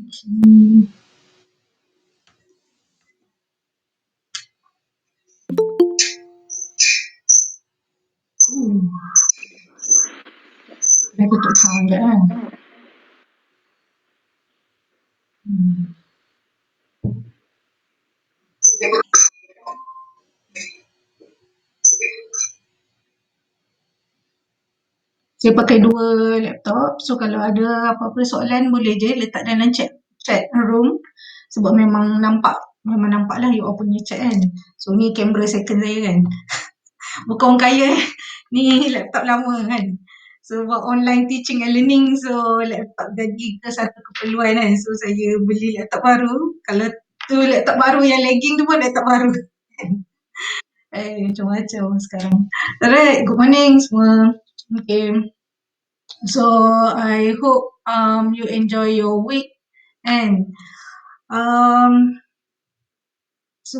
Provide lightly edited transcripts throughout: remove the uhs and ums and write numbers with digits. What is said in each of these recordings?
Hmm. Saya tutup sound je kan. Hmm. Saya pakai dua laptop, so kalau ada apa-apa soalan boleh je letak dalam chat room sebab memang nampak lah you all punya chat kan. So ni kamera second saya kan. Bukan orang kaya ni laptop lama kan. So buat online teaching and learning, so laptop jadi ke satu keperluan kan. So saya beli laptop baru. Kalau tu laptop baru yang lagging tu pun laptop baru. Macam-macam sekarang. Alright, good morning semua. Okay, so I hope you enjoy your week and um so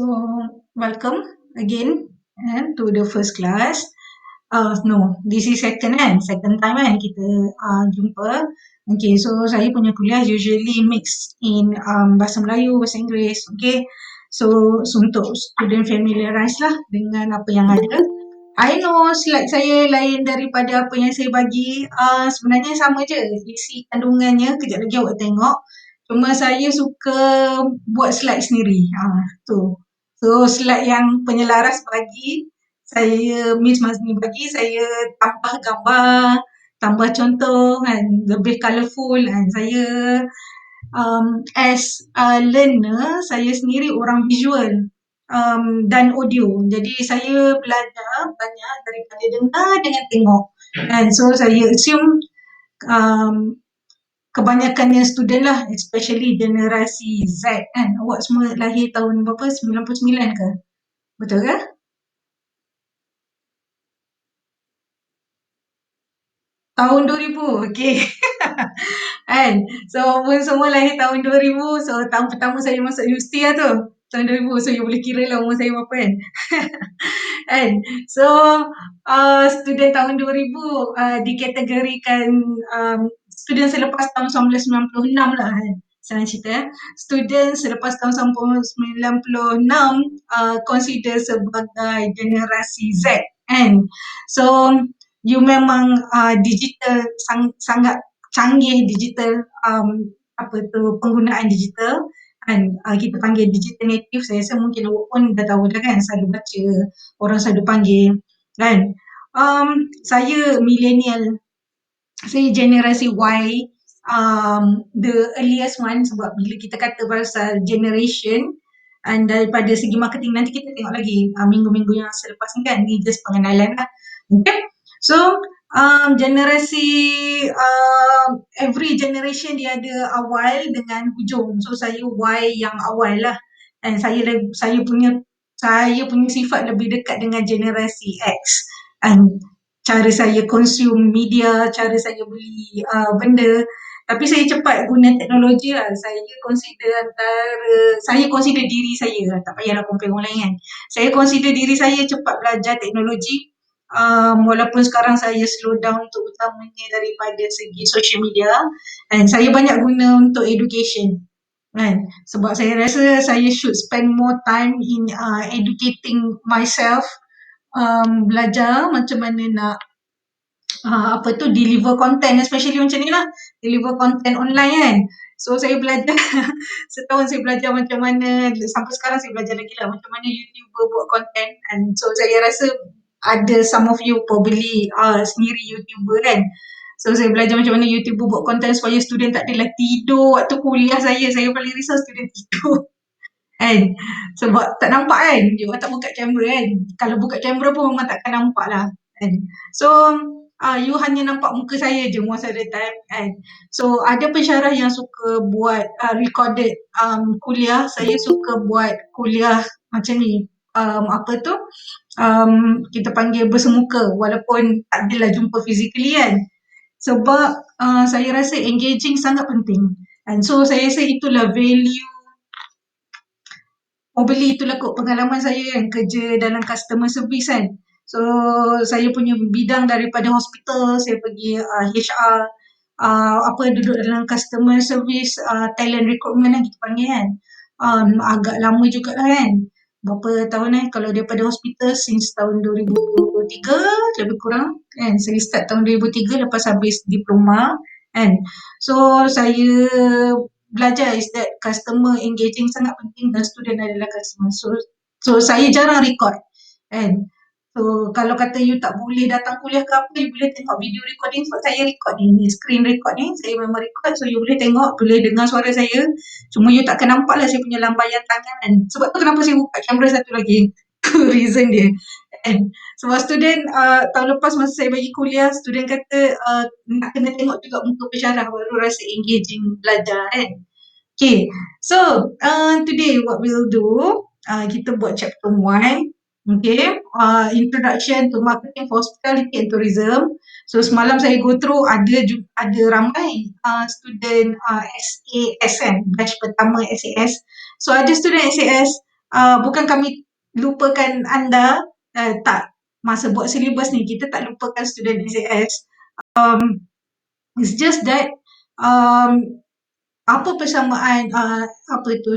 welcome again to the first class. No, this is second kan, second time kan kita jumpa. Okay, so saya punya kuliah usually mix in bahasa Melayu, bahasa Inggeris. Okay, so untuk student familiarize lah dengan apa yang ada. I know slide saya lain daripada apa yang saya bagi. Sebenarnya sama je isi kandungannya. Kejap lagi awak tengok. Cuma saya suka buat slide sendiri. Tu. So slide yang penyelaras bagi, Miss Mazni bagi, saya tambah gambar, tambah contoh kan, lebih colourful kan. Saya as a learner, saya sendiri orang visual dan audio. Jadi saya belajar banyak daripada dengar dengan tengok. And so saya assume um, kebanyakannya student lah, especially generasi Z kan. Awak semua lahir tahun berapa? 99 ke? Betul ke? Tahun 2000, okay. Kan? So, pun semua lahir tahun 2000, so tahun pertama saya masuk universiti lah tu. Tahun 2000, so you boleh kira lah umur saya berapa kan. Kan? So, student tahun 2000 dikategorikan student selepas tahun 1996 lah kan. Senang cerita. Student selepas tahun 1996 consider sebagai generasi Z kan. So, you memang digital sangat canggih digital apa tu penggunaan digital kan, kita panggil digital native. Saya rasa mungkin awak pun dah tahu dah kan, selalu baca orang selalu panggil kan. Saya millennial, saya generasi Y, the earliest one, sebab bila kita kata pasal generation and daripada segi marketing nanti kita tengok lagi minggu-minggu yang selepas ni kan, ni just pengenalan lah. Okay, so generasi every generation dia ada awal dengan hujung. So saya Y yang awal lah. Dan saya punya sifat lebih dekat dengan generasi X. And cara saya consume media, cara saya beli benda. Tapi saya cepat guna teknologi lah. Saya consider diri saya lah. Tak payahlah compare orang lain kan. Saya consider diri saya cepat belajar teknologi. Walaupun sekarang saya slow down untuk utamanya daripada segi social media, dan saya banyak guna untuk education kan, sebab saya rasa saya should spend more time in educating myself, belajar macam mana nak deliver content, especially macam ni lah, deliver content online kan. So saya belajar setahun saya belajar macam mana, sampai sekarang saya belajar lagi lah macam mana YouTuber buat content. And so saya rasa ada some of you probably sendiri YouTuber kan. So saya belajar macam mana YouTuber buat content supaya student tak adalah tidur waktu kuliah saya paling risau student tidur. Kan, sebab tak nampak kan, dia orang tak buka kamera kan, kalau buka kamera pun memang takkan nampak lah kan. So you hanya nampak muka saya je most of the time kan. So ada pensyarah yang suka buat recorded kuliah, saya suka buat kuliah macam ni, kita panggil bersemuka, walaupun tak adalah jumpa physically kan, sebab saya rasa engaging sangat penting. And so saya rasa itulah value. Probably itulah kot pengalaman saya kan, kerja dalam customer service kan. So saya punya bidang daripada hospital, saya pergi HR, apa duduk dalam customer service talent recruitment kita panggil kan. Agak lama juga lah kan. Berapa tahun kalau daripada hospital since tahun 2003 lebih kurang kan. Saya start tahun 2003 lepas habis diploma kan. So saya belajar is that customer engaging sangat penting dan student adalah customer. So saya jarang record kan. So kalau kata you tak boleh datang kuliah ke apa, you boleh tengok video recording sebab saya record ni screen record ni, saya memang record, so you boleh tengok, boleh dengar suara saya. Cuma you takkan nampak lah saya punya lambaian tangan kan. Sebab tu kenapa saya buka kamera satu lagi. Tu reason dia. And sebab student tahun lepas masa saya bagi kuliah, student kata nak kena tengok juga muka pensyarah baru rasa engaging belajar kan. Okay, so today what we'll do, kita buat chapter 1. Okay, introduction to marketing for hospitality and tourism. So semalam saya go through ada ramai student SAS kan, batch pertama SAS. So ada student SAS, bukan kami lupakan anda, tak, masa buat syllabus ni kita tak lupakan student SAS. It's just that apa persamaan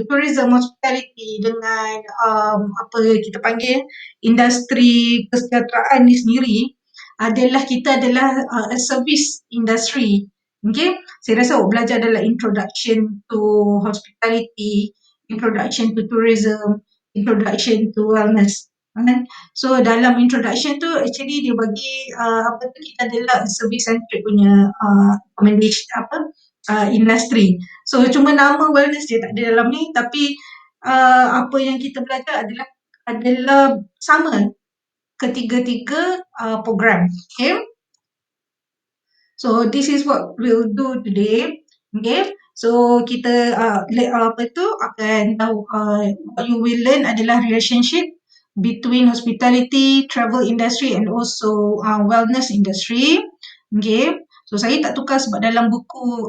tourism hospitality dengan apa kita panggil industri kesejahteraan ni sendiri adalah kita adalah a service industry. Okay, saya rasa awak belajar adalah introduction to hospitality, introduction to tourism, introduction to wellness. Kan? So dalam introduction tu actually dia bagi kita adalah service centric punya accommodation industri. So cuma nama wellness dia tak ada dalam ni, tapi apa yang kita belajar adalah sama ketiga-tiga program. Okay. So this is what we'll do today. Okay. So kita akan tahu what you will learn adalah relationship between hospitality, travel industry and also wellness industry. Okay. So saya tak tukar sebab dalam buku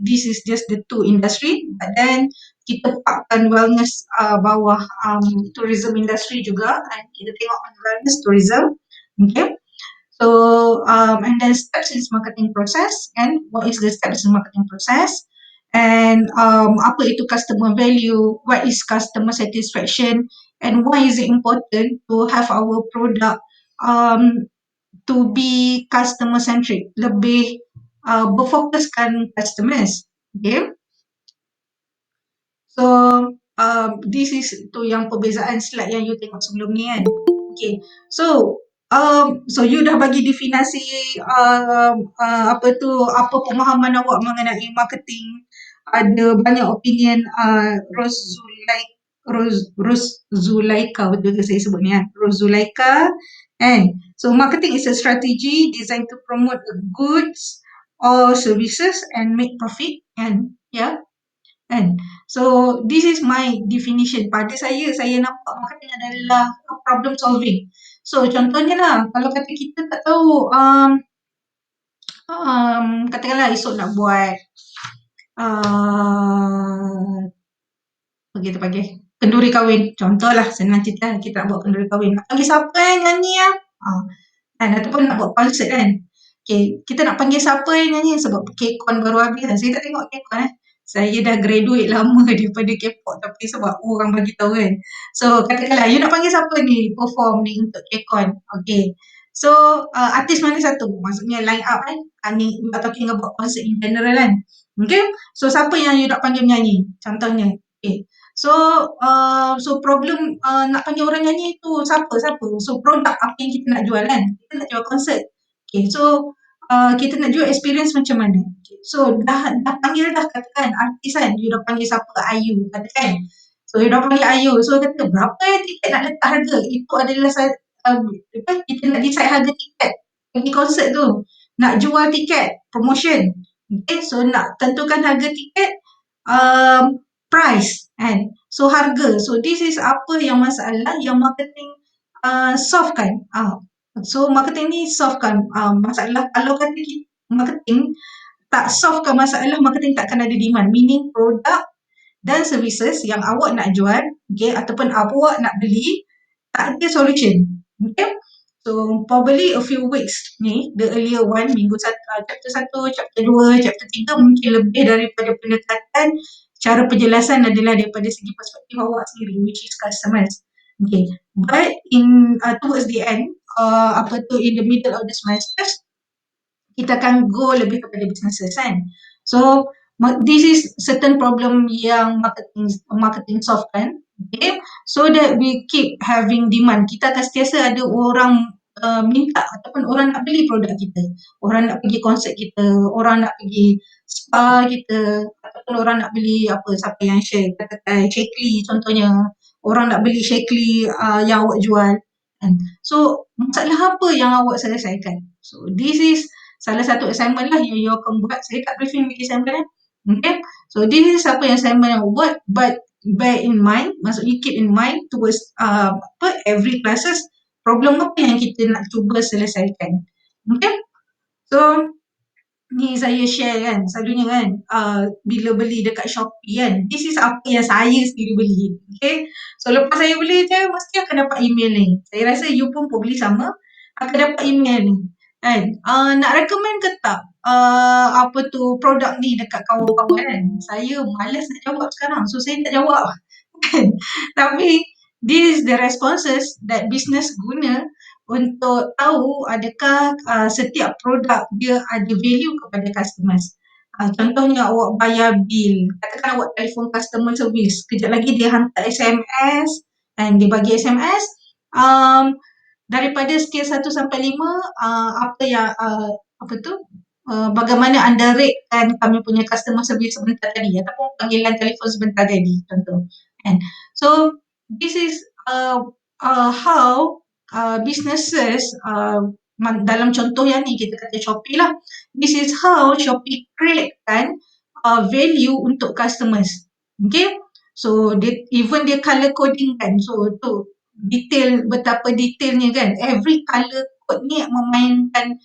this is just the two industry, but then kita pakkan wellness bawah tourism industry juga, and kita tengok wellness tourism. Okay. So and then steps in marketing process, and what is the steps in marketing process, and apa itu customer value, what is customer satisfaction, and why is it important to have our product to be customer centric, lebih berfokuskan customers. Okay. So this is tu yang perbezaan slide yang you tengok sebelum ni kan. Okay. So you dah bagi definasi apa pemahaman awak mengenai marketing. Ada banyak opinion Rozulaika, betul ke saya sebut ni kan? Rozulaika. And so marketing is a strategy designed to promote goods or services and make profit. And yeah. And so this is my definition. Pada saya nampak marketing adalah problem solving. So contohnya lah, kalau kata kita tak tahu katakanlah esok nak buat kita panggil kenduri kahwin. Contohlah, senang cerita kita nak buat kenduri kahwin. Nak panggil siapa yang nyanyi lah? Kan, ataupun nak buat konsert kan. Okay, kita nak panggil siapa yang nyanyi sebab K-Con baru habis kan. Saya tak tengok K-Con Saya dah graduate lama daripada K-pop, tapi sebab orang bagi tahu kan. So katakanlah you nak panggil siapa ni perform ni untuk K-Con. Okay. So artis mana satu? Maksudnya line up kan. Ni we are talking about concert in general kan. Okay. So siapa yang you nak panggil menyanyi? Contohnya. Okay. So problem nak panggil orang nyanyi tu siapa? So produk apa yang kita nak jual kan? Kita nak jual konsert. Okay, so kita nak jual experience macam mana? Okay, so dah panggil dah katakan artis kan, you dah panggil siapa? Ayu katakan. So you dah panggil Ayu, so kata berapa tiket nak letak harga? Itu adalah kita nak decide harga tiket pergi konsert tu. Nak jual tiket, promotion. Okay, so nak tentukan harga tiket, price kan. So harga. So this is apa yang masalah yang marketing solve kan. So marketing ni solve kan masalah. Kalau kata marketing tak solve kan masalah, marketing takkan ada demand. Meaning produk dan services yang awak nak jual, okay, ataupun awak nak beli, tak ada solution. Okay. So probably a few weeks ni, the earlier one, chapter 1, chapter 2, chapter 3 mungkin lebih daripada pendekatan cara penjelasan adalah daripada segi perspektif awak sendiri, which is customers. Okay. But towards the end, in the middle of the semester, kita akan go lebih kepada businesses kan. So this is certain problem yang marketing solve kan. Okay. So that we keep having demand. Kita akan sentiasa ada orang minta ataupun orang nak beli produk kita. Orang nak pergi konsert kita, orang nak pergi spa kita, ataupun orang nak beli siapa yang share, katakan Shakely contohnya. Orang nak beli Shakely yang awak jual. Kan. So masalah apa yang awak selesaikan? So this is salah satu assignment lah yang you akan buat. Saya tak briefing bagi assignment okay. So this is apa yang assignment yang buat, but bear in mind, maksudnya keep in mind towards every classes, problem apa yang kita nak cuba selesaikan. Okay. So ni saya share kan, selalunya kan, bila beli dekat Shopee kan, this is apa yang saya sendiri beli. Okay. So lepas saya beli je, mesti akan dapat email ni. Saya rasa you pun beli sama, akan dapat email ni. Kan? Nak recommend ke tak produk ni dekat kawan-kawan kan? Saya malas nak jawab sekarang, so saya tak jawab. Kan? Tapi this is the responses that business guna untuk tahu adakah setiap produk dia ada value kepada customers. Contohnya awak bayar bil, katakan awak telefon customer service, kejap lagi dia hantar SMS dan dia bagi SMS, daripada skala 1 sampai 5, bagaimana anda ratekan kami punya customer service sebentar tadi ataupun panggilan telefon sebentar tadi contoh. And so this is how businesses dalam contoh yang ni kita kata Shopee lah. This is how Shopee createkan value untuk customers. Okay. So even dia color coding kan. So tu detail, betapa detailnya kan. Every color code ni memainkan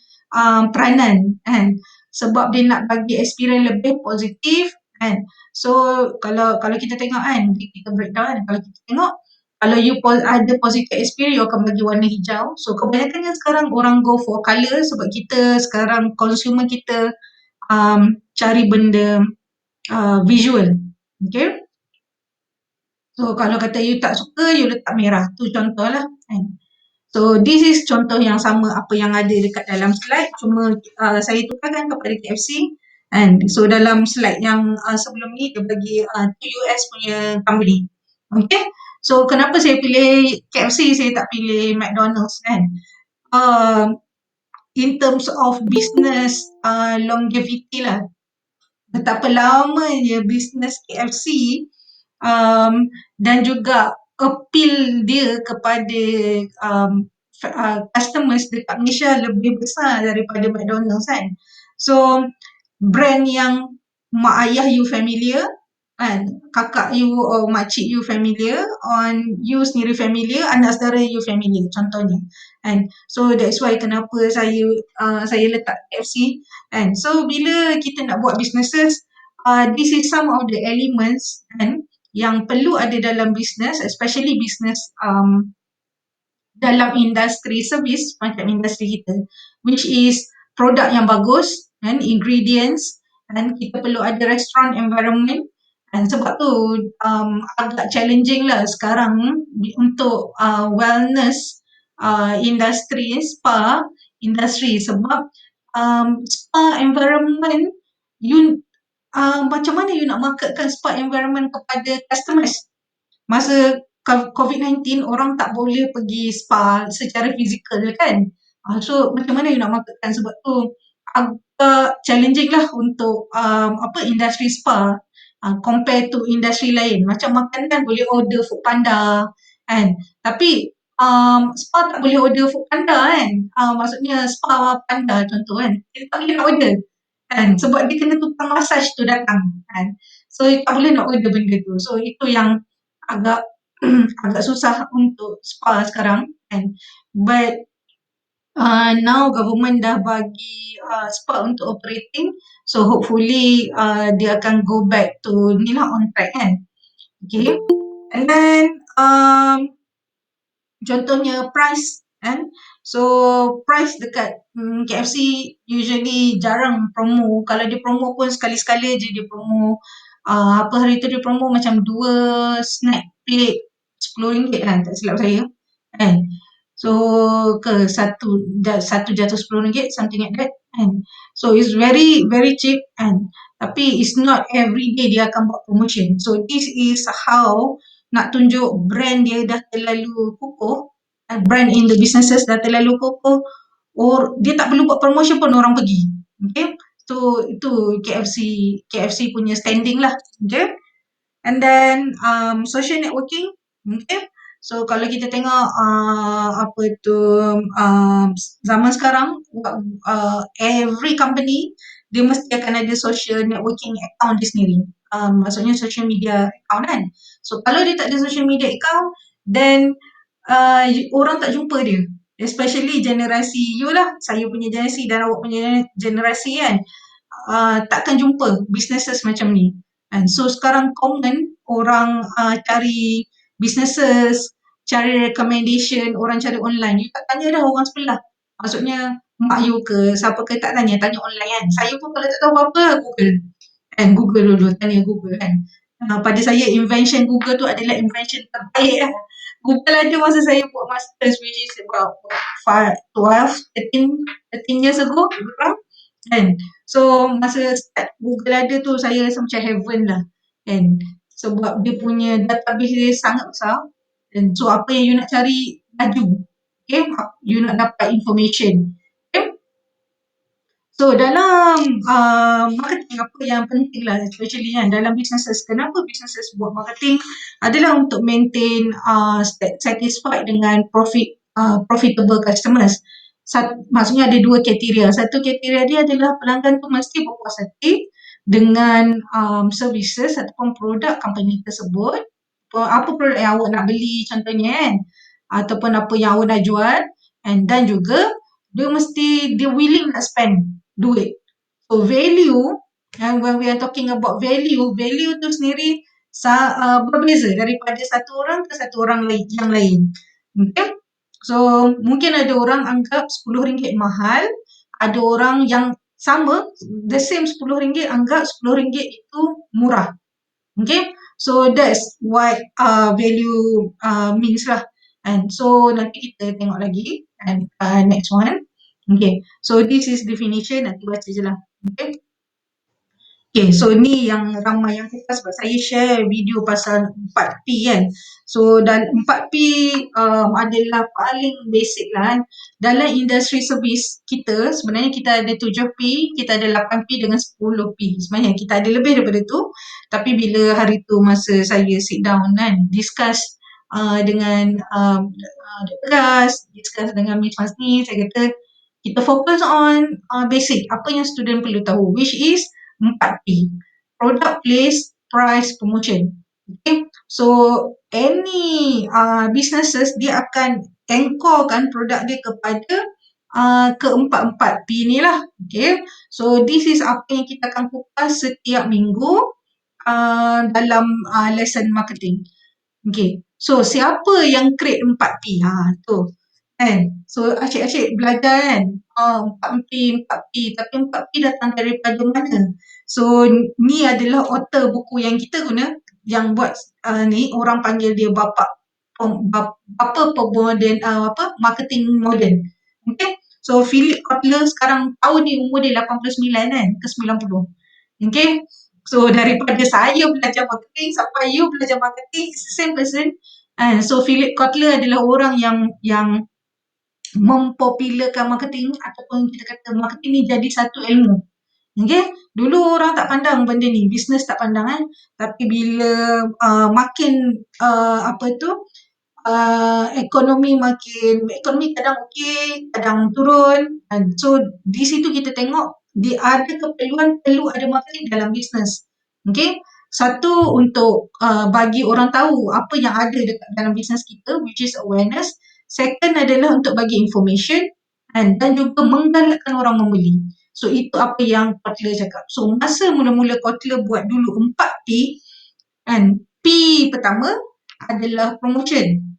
peranan kan. Sebab dia nak bagi experience lebih positif kan. So kalau kita tengok kan, kita breakdown kan. Kalau kita tengok, kalau you ada positive experience, you akan bagi warna hijau. So kebanyakannya sekarang orang go for color sebab kita sekarang consumer kita cari benda visual. Okay. So kalau kata you tak suka, you letak merah. Tu contoh lah. So this is contoh yang sama apa yang ada dekat dalam slide. Cuma saya tukarkan kepada KFC. And so dalam slide yang sebelum ni dia bagi US punya company. Okay. So kenapa saya pilih KFC, saya tak pilih McDonald's kan. In terms of business longevity lah. Betapa lamanya business KFC dan juga appeal dia kepada customers dekat Malaysia lebih besar daripada McDonald's kan. So brand yang mak ayah you familiar kan, kakak you or makcik you familiar, on you sendiri familiar, anak saudara you familiar contohnya. And so that's why kenapa saya letak KFC. And so bila kita nak buat businesses, this is some of the elements kan yang perlu ada dalam business, especially business dalam industri servis macam industri kita, which is produk yang bagus and ingredients, dan kita perlu ada restaurant environment. Dan sebab tu agak challenging lah sekarang untuk wellness industry, spa industry, sebab spa environment you macam mana you nak marketkan spa environment kepada customers? Masa COVID-19 orang tak boleh pergi spa secara fizikal kan. So macam mana you nak marketkan, sebab tu agak challenging lah untuk industri spa compare to industri lain. Macam makanan boleh order Food Panda kan. Tapi spa tak boleh order Food Panda kan. Maksudnya spa panda contoh kan. Kita tak boleh nak order kan. Sebab dia kena tukang massage tu datang kan. So tak boleh nak order benda tu. So itu yang agak agak susah untuk spa sekarang kan. But now government dah bagi spa untuk operating, so hopefully dia akan go back to ni lah, on track kan. Okay. And then contohnya price kan. So price dekat KFC usually jarang promo. Kalau dia promo pun sekali-sekala je dia promo. Apa hari tu dia promo macam 2 snack plate RM10 kan, tak silap saya kan. So satu jatuh RM10, something like that kan. So it's very very cheap kan. Tapi it's not every day dia akan buat promotion. So this is how nak tunjuk brand dia dah terlalu kukuh, brand in the businesses dah terlalu kukuh, or dia tak perlu buat promotion pun orang pergi. Okay. So itu KFC punya standing lah. Okay. And then social networking, okay. So kalau kita tengok apa tu zaman sekarang, every company dia mesti akan ada social networking account dia sendiri. Maksudnya social media account kan. So kalau dia tak ada social media account, then orang tak jumpa dia. Especially generasi you lah, saya punya generasi dan awak punya generasi kan. Takkan jumpa businesses macam ni. And so sekarang common orang cari businesses, cari recommendation, orang cari online. You tak tanya dah orang sebelah. Maksudnya mak you ke, siapa ke tak tanya online kan. Saya pun kalau tak tahu apa-apa, Google. Google dulu, tanya Google kan. Pada saya invention Google tu adalah invention terbaik lah. Google ada masa saya buat masters, which is about 12, 13 years ago, kurang kan. So masa start Google ada tu saya rasa macam heaven lah kan. Sebab dia punya database dia sangat besar. Dan so apa yang you nak cari laju. Okay, you nak dapat information. Okay. So dalam marketing apa yang penting lah, especially kan dalam businesses, kenapa businesses buat marketing adalah untuk maintain satisfied dengan profitable customers. Maksudnya ada dua kriteria. Satu kriteria dia adalah pelanggan tu mesti berpuas hati dengan services ataupun produk company tersebut. Apa produk yang awak nak beli contohnya kan, ataupun apa yang awak nak jual, dan juga dia willing nak spend duit. So value, and when we are talking about value tu sendiri berbeza daripada satu orang ke satu orang yang lain. Okay? So mungkin ada orang anggap RM10 mahal, ada orang yang sama, the same RM10 anggap RM10 itu murah. Okay? So that's what value means lah. And so nanti kita tengok lagi, and next one. Okay, so this is definition, nanti baca je lah. Okay. Okay, so ni yang ramai yang suka sebab saya share video pasal 4P kan. So dan 4P adalah paling basic lah kan. Dalam industri servis kita, sebenarnya kita ada 7P, kita ada 8P dengan 10P. Sebenarnya kita ada lebih daripada tu. Tapi bila hari tu masa saya sit down kan, discuss dengan Dr. Gas, discuss dengan Miss Masni, saya kata kita fokus on basic, apa yang student perlu tahu, which is 4P. Product, place, price, promotion. Okay. So any businesses dia akan anchorkan produk dia kepada keempat-empat P ni lah. Okay. So this is apa yang kita akan kupas setiap minggu dalam lesson marketing. Okay. So siapa yang create 4P? Tu. Kan? So asyik-asyik belajar kan, 4P, tapi 4P datang daripada mana? So ni adalah author buku yang kita guna, yang buat ni orang panggil dia bapa pemodern marketing modern. Okay. So Philip Kotler sekarang tahun ni umur dia 89 kan, ke 90. Okay. So daripada saya belajar marketing sampai you belajar marketing, it's the same person. So Philip Kotler adalah orang yang mempopularkan marketing, ataupun kita kata marketing ni jadi satu ilmu. Okay? Dulu orang tak pandang benda ni, business tak pandang kan. Tapi bila makin ekonomi kadang okey, kadang turun. So di situ kita tengok ada keperluan perlu ada marketing dalam business. Okay? Satu untuk bagi orang tahu apa yang ada dekat dalam business kita, which is awareness. Second adalah untuk bagi information dan juga menggalakkan orang membeli. So itu apa yang Kotler cakap. So masa mula-mula Kotler buat dulu 4P, P pertama adalah promotion.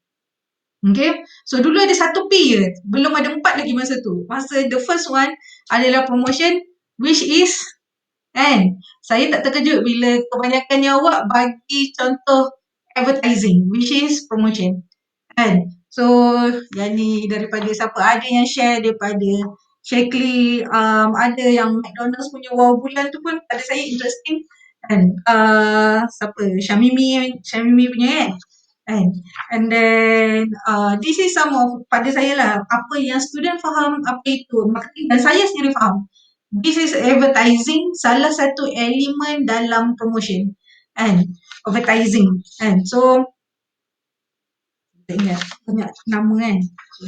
Okay. So dulu ada 1P je. Belum ada 4 lagi masa tu. Masa the first one adalah promotion, which is, kan, saya tak terkejut bila kebanyakannya awak bagi contoh advertising, which is promotion. Kan. So yang ni daripada siapa, ada yang share daripada Shakely, ada yang McDonald's punya wow bulan tu pun pada saya interesting. Kan. Siapa? Syamimi punya kan. Kan. And then this is some of, pada saya lah, apa yang student faham apa itu marketing, dan saya sendiri faham. This is advertising, salah satu elemen dalam promotion. Kan. Advertising. Kan. So tak ingat banyak nama kan. So,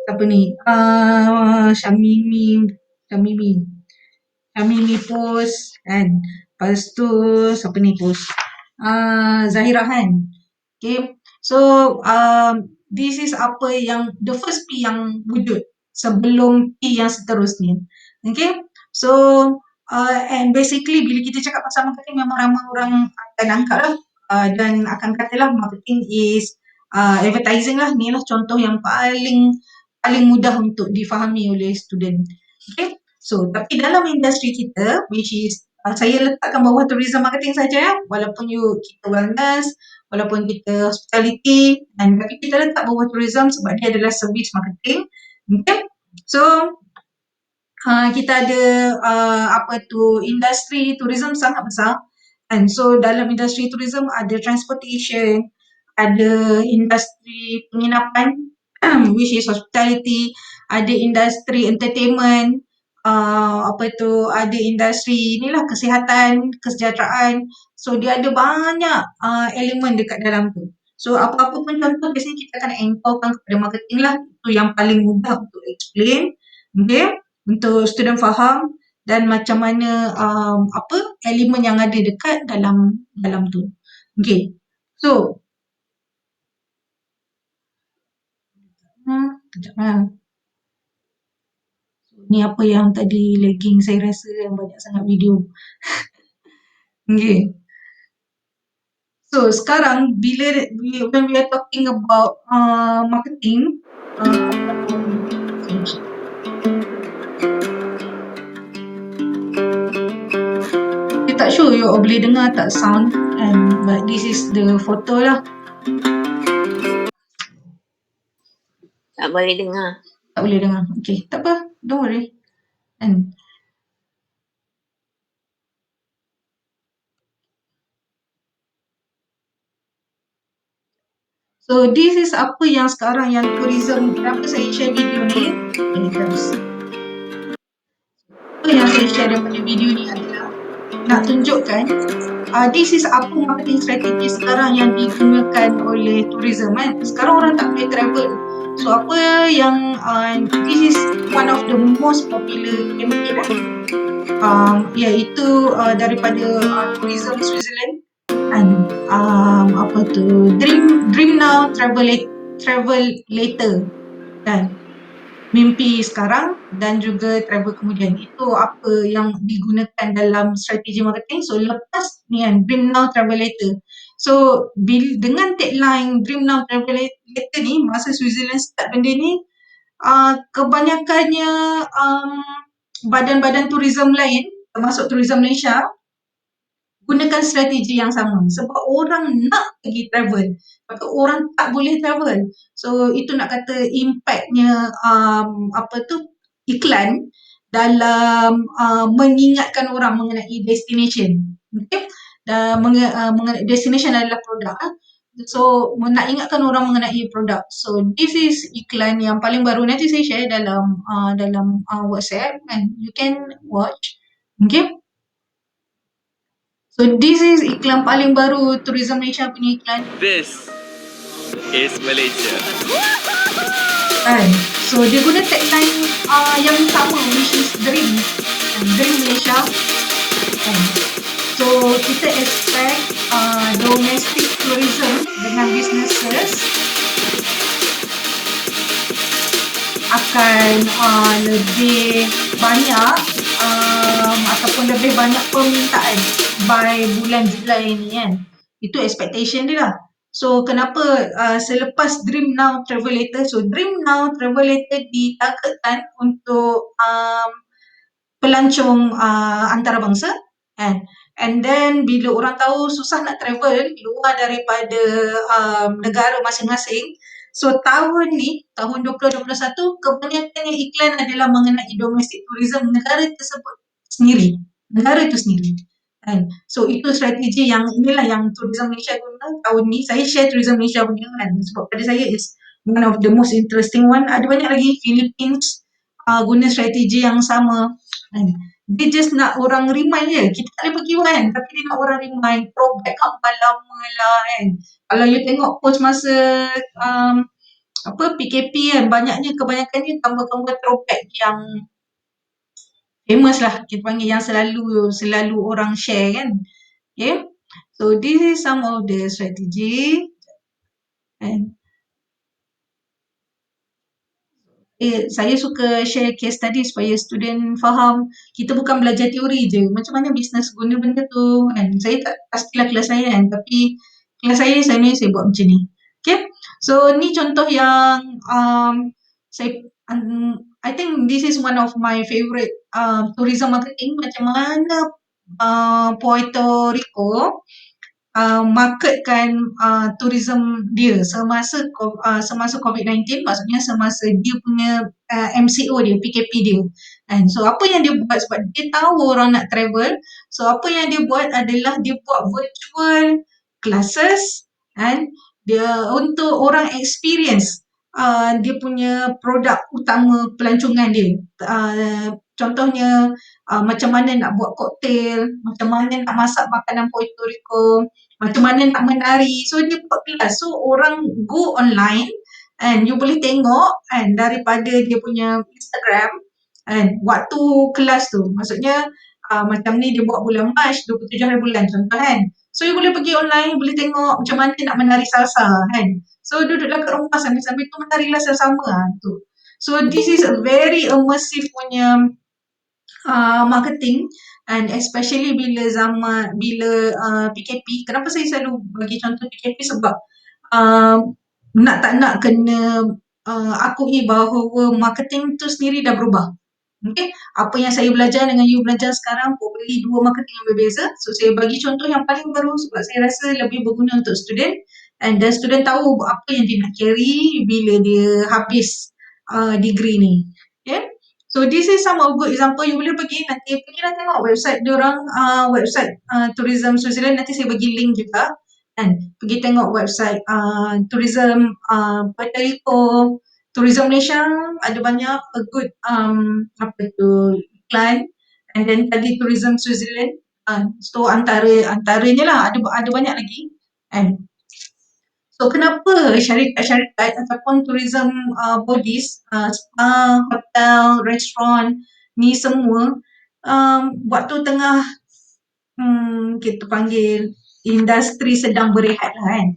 siapa ni? Syamimi post kan. Lepas tu siapa ni post? Zahira Han. Okay. So this is apa yang the first P yang wujud sebelum P yang seterusnya. Okay. So and basically bila kita cakap pasal marketing, memang ramai orang akan angkat lah, dan akan katalah marketing is advertising lah. Ni lah contoh yang paling mudah untuk difahami oleh student. Okay. So tapi dalam industri kita, which is saya letakkan bawah tourism marketing saja, walaupun kita wellness, walaupun kita hospitality, dan tapi kita letak bawah tourism sebab dia adalah service marketing. Okay. So kita ada industri tourism sangat besar. And so dalam industri tourism ada transportation, ada industri penginapan which is hospitality, ada industri entertainment, ada industri inilah kesihatan, kesejahteraan. So dia ada banyak elemen dekat dalam tu. So apa-apa pun contoh biasanya kita akan anchorkan kepada marketing lah. Itu yang paling mudah untuk explain. Okay. Untuk student faham dan macam mana elemen yang ada dekat dalam tu. Okay. So kejap lah. Ni apa yang tadi lagging, saya rasa yang banyak sangat video. Okay. So sekarang when we are talking about marketing, saya tak sure you all boleh dengar tak sound, but this is the photo lah. Tak boleh dengar. Tak boleh dengar. Okay, tak apa. Don't worry. And so this is apa yang sekarang yang tourism, kenapa saya share video ni. Apa yang saya share daripada video ni adalah nak tunjukkan this is apa marketing strategi sekarang yang digunakan oleh tourism kan. Sekarang orang tak boleh travel. So apa yang this is one of the most popular campaign iaitu daripada tourism Switzerland, and dream now, travel later kan. Mimpi sekarang dan juga travel kemudian. Itu apa yang digunakan dalam strategi marketing. So lepas ni kan, dream now, travel later. So dengan tagline dream now, travel later ni, masa Switzerland start benda ni, kebanyakannya badan-badan tourism lain, termasuk Tourism Malaysia, gunakan strategi yang sama sebab orang nak pergi travel, tapi orang tak boleh travel. So itu nak kata impactnya iklan dalam mengingatkan orang mengenai destination. Okay? Mengenai destination adalah produk. So nak ingatkan orang mengenai produk. So this is iklan yang paling baru, nanti saya share dalam WhatsApp and you can watch. Okay? So this is iklan paling baru Tourism Malaysia punya iklan. This is Malaysia. So dia guna tagline yang sama, which is Dream Malaysia. So kita expect domestic tourism dengan businesses akan lebih banyak ataupun lebih banyak permintaan by bulan Julai ni kan. Itu expectation dia lah. So kenapa selepas Dream Now Travel Later, so Dream Now Travel Later ditargetkan untuk pelancong antarabangsa, kan. And then bila orang tahu susah nak travel luar daripada negara masing-masing, so tahun ni, tahun 2021, kebanyakannya iklan adalah mengenai domestic tourism negara tersebut sendiri, negara itu sendiri. Kan. So itu strategi yang inilah yang Tourism Malaysia guna tahun ni. Saya share Tourism Malaysia punya kan, sebab pada saya is one of the most interesting one. Ada banyak lagi Philippines guna strategi yang sama. Kan. Dia just nak orang remind je. Kita tak boleh pergi kan, tapi dia nak orang remind. Throwback kampung lama lah kan. Kalau you tengok post masa PKP kan, kebanyakannya gambar-gambar throwback yang famous lah, kita panggil, yang selalu orang share kan. Okay. So this is some of the strategy. And saya suka share case study supaya student faham kita bukan belajar teori je, macam mana bisnes guna benda tu kan. Saya tak pastilah kelas saya kan, tapi kelas saya buat macam ni. Okay, so ni contoh yang I think this is one of my favorite tourism marketing, macam mana Puerto Rico marketkan tourism dia semasa COVID-19, maksudnya semasa dia punya MCO dia, PKP dia. And so apa yang dia buat, sebab dia tahu orang nak travel, so apa yang dia buat adalah dia buat virtual classes and dia untuk orang experience dia punya produk utama pelancongan dia. Contohnya macam mana nak buat koktail, macam mana nak masak makanan Puerto Rico, macam mana nak menari. So dia buat kelas. So orang go online and you boleh tengok kan daripada dia punya Instagram kan waktu kelas tu. Maksudnya macam ni dia buat bulan Mac, 27 hari bulan contoh kan. So you boleh pergi online, boleh tengok macam mana nak menari salsa kan. So duduklah kat rumah sambil-sambil tu menarilah sama-sama tu. So this is a very immersive punya marketing, and especially bila PKP. Kenapa saya selalu bagi contoh PKP, sebab nak tak nak kena akui bahawa marketing tu sendiri dah berubah. Okay, apa yang saya belajar dengan you belajar sekarang probably dua marketing yang berbeza. So saya bagi contoh yang paling baru sebab saya rasa lebih berguna untuk student, and then student tahu apa yang dia nak carry bila dia habis degree ni. Okay. So this is some of good example. You boleh pergilah tengok website diorang, website Tourism Switzerland, nanti saya bagi link juga kan. Pergi tengok website Tourism Puerto Rico, Tourism Malaysia, ada banyak good iklan, and then tadi Tourism Switzerland, so antaranya lah, ada banyak lagi kan. So kenapa syarikat-syarikat ataupun tourism bodies, spa, hotel, restoran ni semua waktu tengah kita panggil industri sedang berehat lah kan.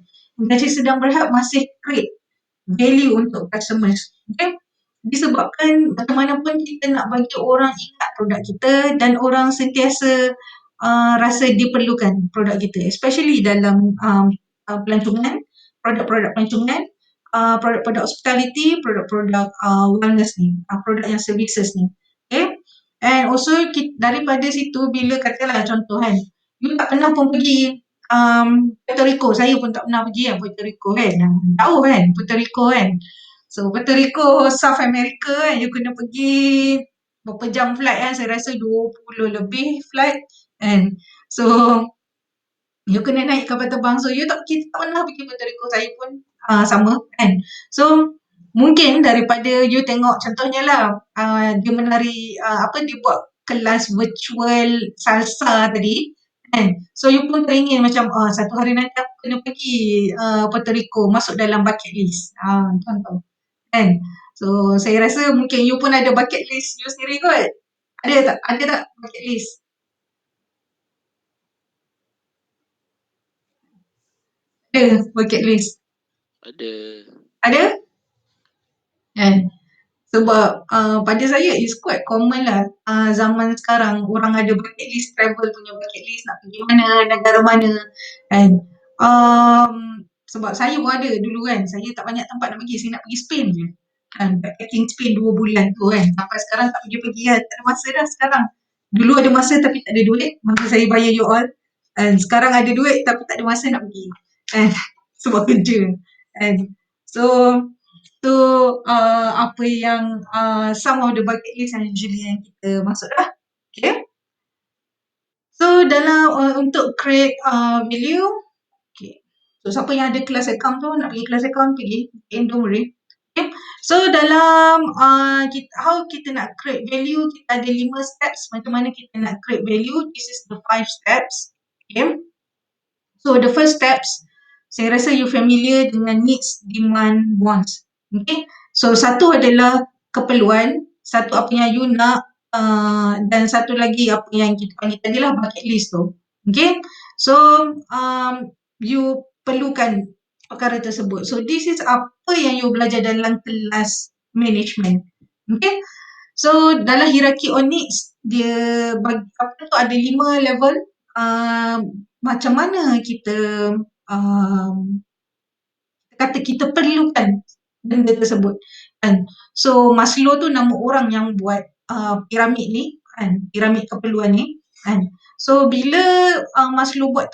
Industri sedang berehat masih create value untuk customers. Okay. Disebabkan bagaimanapun kita nak bagi orang ingat produk kita dan orang sentiasa rasa diperlukan produk kita, especially dalam pelancongan, produk-produk pelancongan, produk-produk hospitality, produk-produk wellness ni, produk yang services ni. Okay. And also daripada situ, bila katalah contoh kan, you tak pernah pun pergi Puerto Rico, saya pun tak pernah pergi Puerto Rico kan, jauh kan Puerto Rico kan. So Puerto Rico, South America kan, you kena pergi berapa jam flight kan, saya rasa 20 lebih flight kan. So you kena naik kapal terbang. So kita tak pernah pergi Puerto Rico, saya pun sama kan. So mungkin daripada you tengok contohnya lah, dia menari dia buat kelas virtual salsa tadi kan. So you pun teringin macam satu hari nanti aku kena pergi Puerto Rico, masuk dalam bucket list. Contoh kan. So saya rasa mungkin you pun ada bucket list you sendiri kot. Ada tak bucket list? Ada bucket list? Ada? Kan? Sebab pada saya is quite common lah zaman sekarang orang ada bucket list, travel punya bucket list, nak pergi mana, negara mana kan. Sebab saya pun ada dulu kan, saya tak banyak tempat nak pergi, saya nak pergi Spain je. Kan, backpacking Spain 2 bulan tu kan. Sampai sekarang tak pergi-pergi kan, tak ada masa dah sekarang. Dulu ada masa tapi tak ada duit, maka saya bayar you all. And sekarang ada duit tapi tak ada masa nak pergi. And sebab kerja. And so tu apa yang some of the bucket list yang usually yang kita masuk dah. Okay. So dalam untuk create value, okay. So siapa yang ada kelas account tu nak pergi kelas account pergi, okay, don't worry. Okay. So dalam how kita nak create value, kita ada 5 steps macam mana kita nak create value. This is the 5 steps. Okay. So the first steps, saya rasa you familiar dengan needs, demand, wants. Okay. So satu adalah keperluan, satu apa yang you nak, dan satu lagi apa yang kita panggil tadi lah bucket list tu. Okay. So you perlukan perkara tersebut. So this is apa yang you belajar dalam kelas management. Okay. So dalam hierarchy of needs, dia bagi apa tu ada 5 level. Macam mana kita kata kita perlukan benda tersebut kan. So Maslow tu nama orang yang buat piramid ni kan, piramid keperluan ni kan. So bila Maslow buat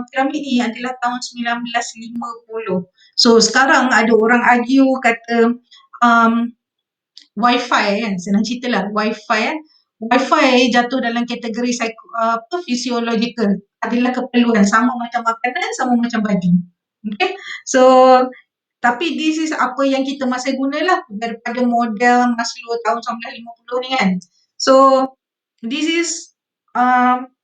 piramid ni adalah tahun 1950. So sekarang ada orang argue kata Wi-Fi kan, senang cerita lah Wi-Fi Wi-Fi jatuh dalam kategori physiological, adalah keperluan sama macam makanan, sama macam baju. Okay. So tapi this is apa yang kita masih gunalah daripada model Maslow tahun 1950 ni kan. So this is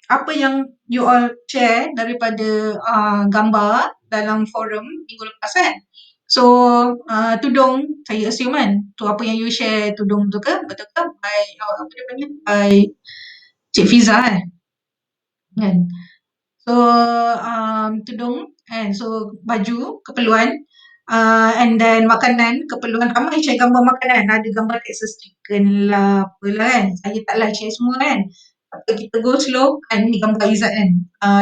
apa yang you all share daripada gambar dalam forum minggu lepas kan. So tudung, saya assume kan, tu apa yang you share tudung tu ke, betul ke? By apa dia panggil? By Cik Fiza kan. So tudung and so baju keperluan, and then makanan keperluan. Ramai share gambar makanan, ada gambar Texas chicken lah apalah kan. Saya taklah share semua kan. Kita go slow kan, ni gambar Izzat kan,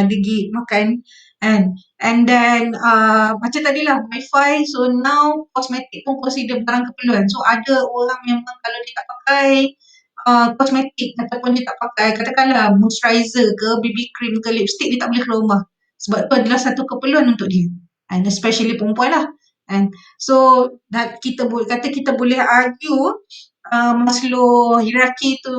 dia pergi makan and then macam tadilah Wi-Fi. So now kosmetik pun consider barang keperluan. So ada orang memang kalau dia tak pakai kosmetik ataupun dia tak pakai katakanlah moisturizer ke, BB cream ke, lipstick, dia tak boleh keluar rumah. Sebab tu adalah satu keperluan untuk dia. And especially perempuan lah. And so kita boleh argue Maslow hierarchy tu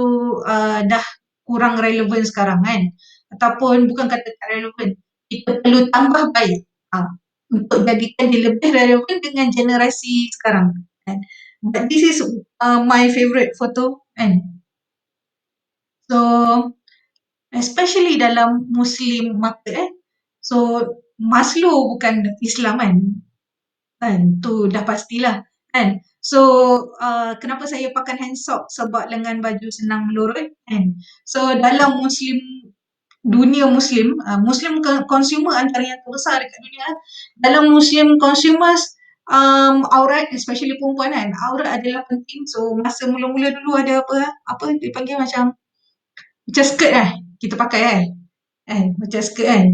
dah kurang relevan sekarang kan. Ataupun bukan kata tak relevan, kita perlu tambah baik untuk jadikan dia lebih relevan dengan generasi sekarang. Kan. But this is my favourite photo kan. So especially dalam Muslim market so Maslow bukan Islam kan, tu dah pastilah kan. So kenapa saya pakai hand sock, sebab lengan baju senang melurut kan. So dalam dunia Muslim consumer antara yang terbesar dekat dunia, dalam Muslim consumers aurat, especially perempuan kan, aurat adalah penting. So masa mula-mula dulu ada apa dipanggil macam skirt kita pakai macam skirt kan,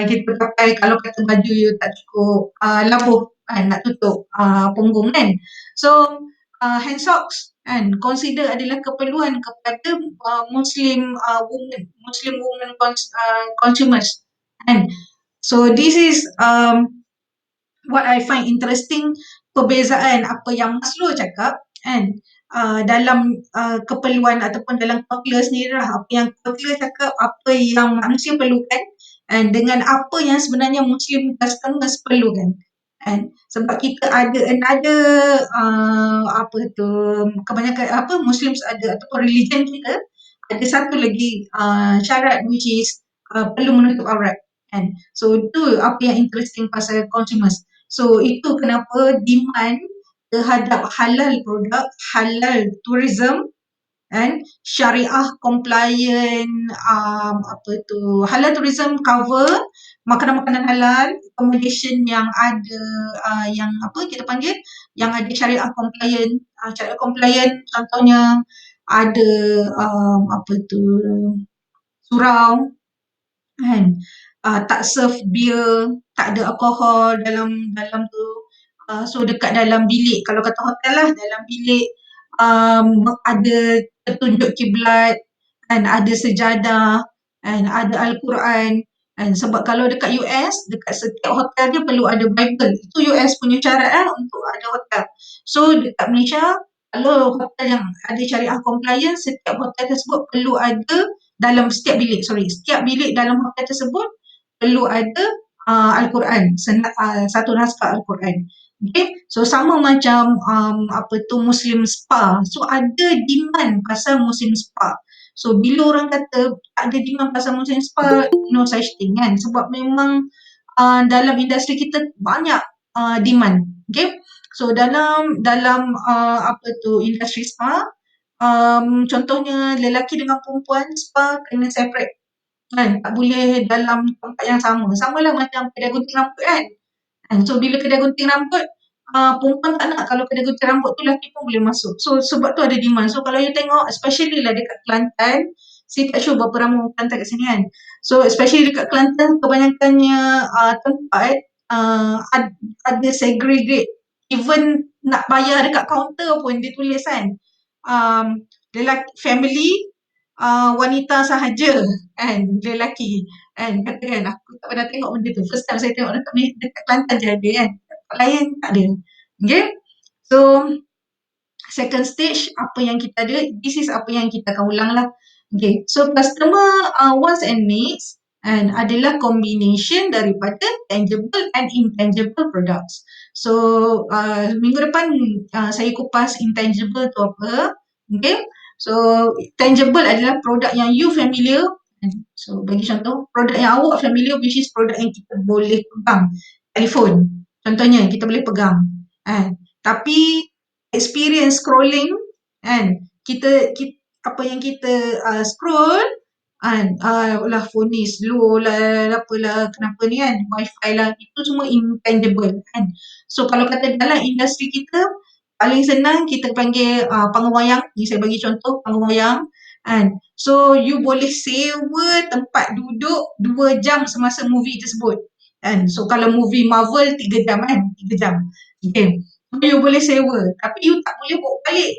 kita pakai kalau kata baju you tak cukup labuh kan, nak tutup punggung kan. So hand socks kan consider adalah keperluan kepada Muslim women consumers kan. So this is what I find interesting, perbezaan apa yang Maslow cakap kan, dalam keperluan ataupun dalam Kotler sendiri lah, apa yang Kotler cakap, apa yang manusia perlukan dengan apa yang sebenarnya Muslim customers perlukan. Sebab kita ada another kebanyakan Muslims ada ataupun religion kita ada satu lagi syarat which is perlu menutup aurat. So itu apa yang interesting pasal consumers. So itu kenapa demand terhadap halal produk, halal tourism and syariah compliant halal tourism cover makanan-makanan halal, accommodation yang ada yang kita panggil yang ada syariah compliant. Syariah compliant contohnya ada surau kan, tak serve beer, tak ada alkohol dalam dalam tu. So dekat dalam bilik, kalau kata hotel lah, dalam bilik ada petunjuk kiblat, and ada sejadah, and ada Al-Quran. And sebab kalau dekat US, dekat setiap hotel dia perlu ada Bible. Itu US punya syarat untuk ada hotel. So dekat Malaysia, kalau hotel yang ada syariah compliance, setiap hotel tersebut perlu ada dalam setiap bilik dalam hotel tersebut perlu ada Al-Quran, satu naskah Al-Quran. Okay, so sama macam Muslim spa. So ada demand pasal Muslim spa. So bila orang kata tak ada demand pasal Muslim spa, no such thing kan. Sebab memang dalam industri kita banyak demand. Okay, so dalam industri spa, contohnya lelaki dengan perempuan spa kena separate kan, tak boleh dalam tempat yang sama. Samalah macam kedai gunting rambut kan. So bila kedai gunting rambut, perempuan tak nak kalau kedai gunting rambut tu lelaki pun boleh masuk. So sebab tu ada demand. So kalau you tengok, especially lah dekat Kelantan, saya tak sure berapa ramai orang Kelantan kat sini kan. So especially dekat Kelantan, kebanyakannya tempat ada segregate. Even nak bayar dekat kaunter pun dia tulis kan, lelaki family, wanita sahaja kan, lelaki kan, katakan aku tak pernah tengok benda tu, first time saya tengok dekat Kelantan je ada kan, tempat lain tak ada. Okay, so second stage apa yang kita ada, this is apa yang kita akan ulang lah. Okay, so customer wants and needs and adalah combination daripada tangible and intangible products. So minggu depan saya kupas intangible tu apa. Okay, so tangible adalah produk yang you familiar. So bagi contoh, produk yang awak familiar, which is produk yang kita boleh pegang. Telefon, contohnya kita boleh pegang. Tapi experience scrolling kan, kita apa yang kita scroll kan, lah phone ni slow lah, apalah, kenapa ni kan, wifi lah, itu semua intangible kan. So kalau kata dalam industri kita, paling senang kita panggil panggung wayang. Ni saya bagi contoh panggung wayang kan. So you boleh sewa tempat duduk 2 jam semasa movie tersebut kan. So kalau movie Marvel 3 jam kan, 3 jam. Okay, you boleh sewa, tapi you tak boleh bawa balik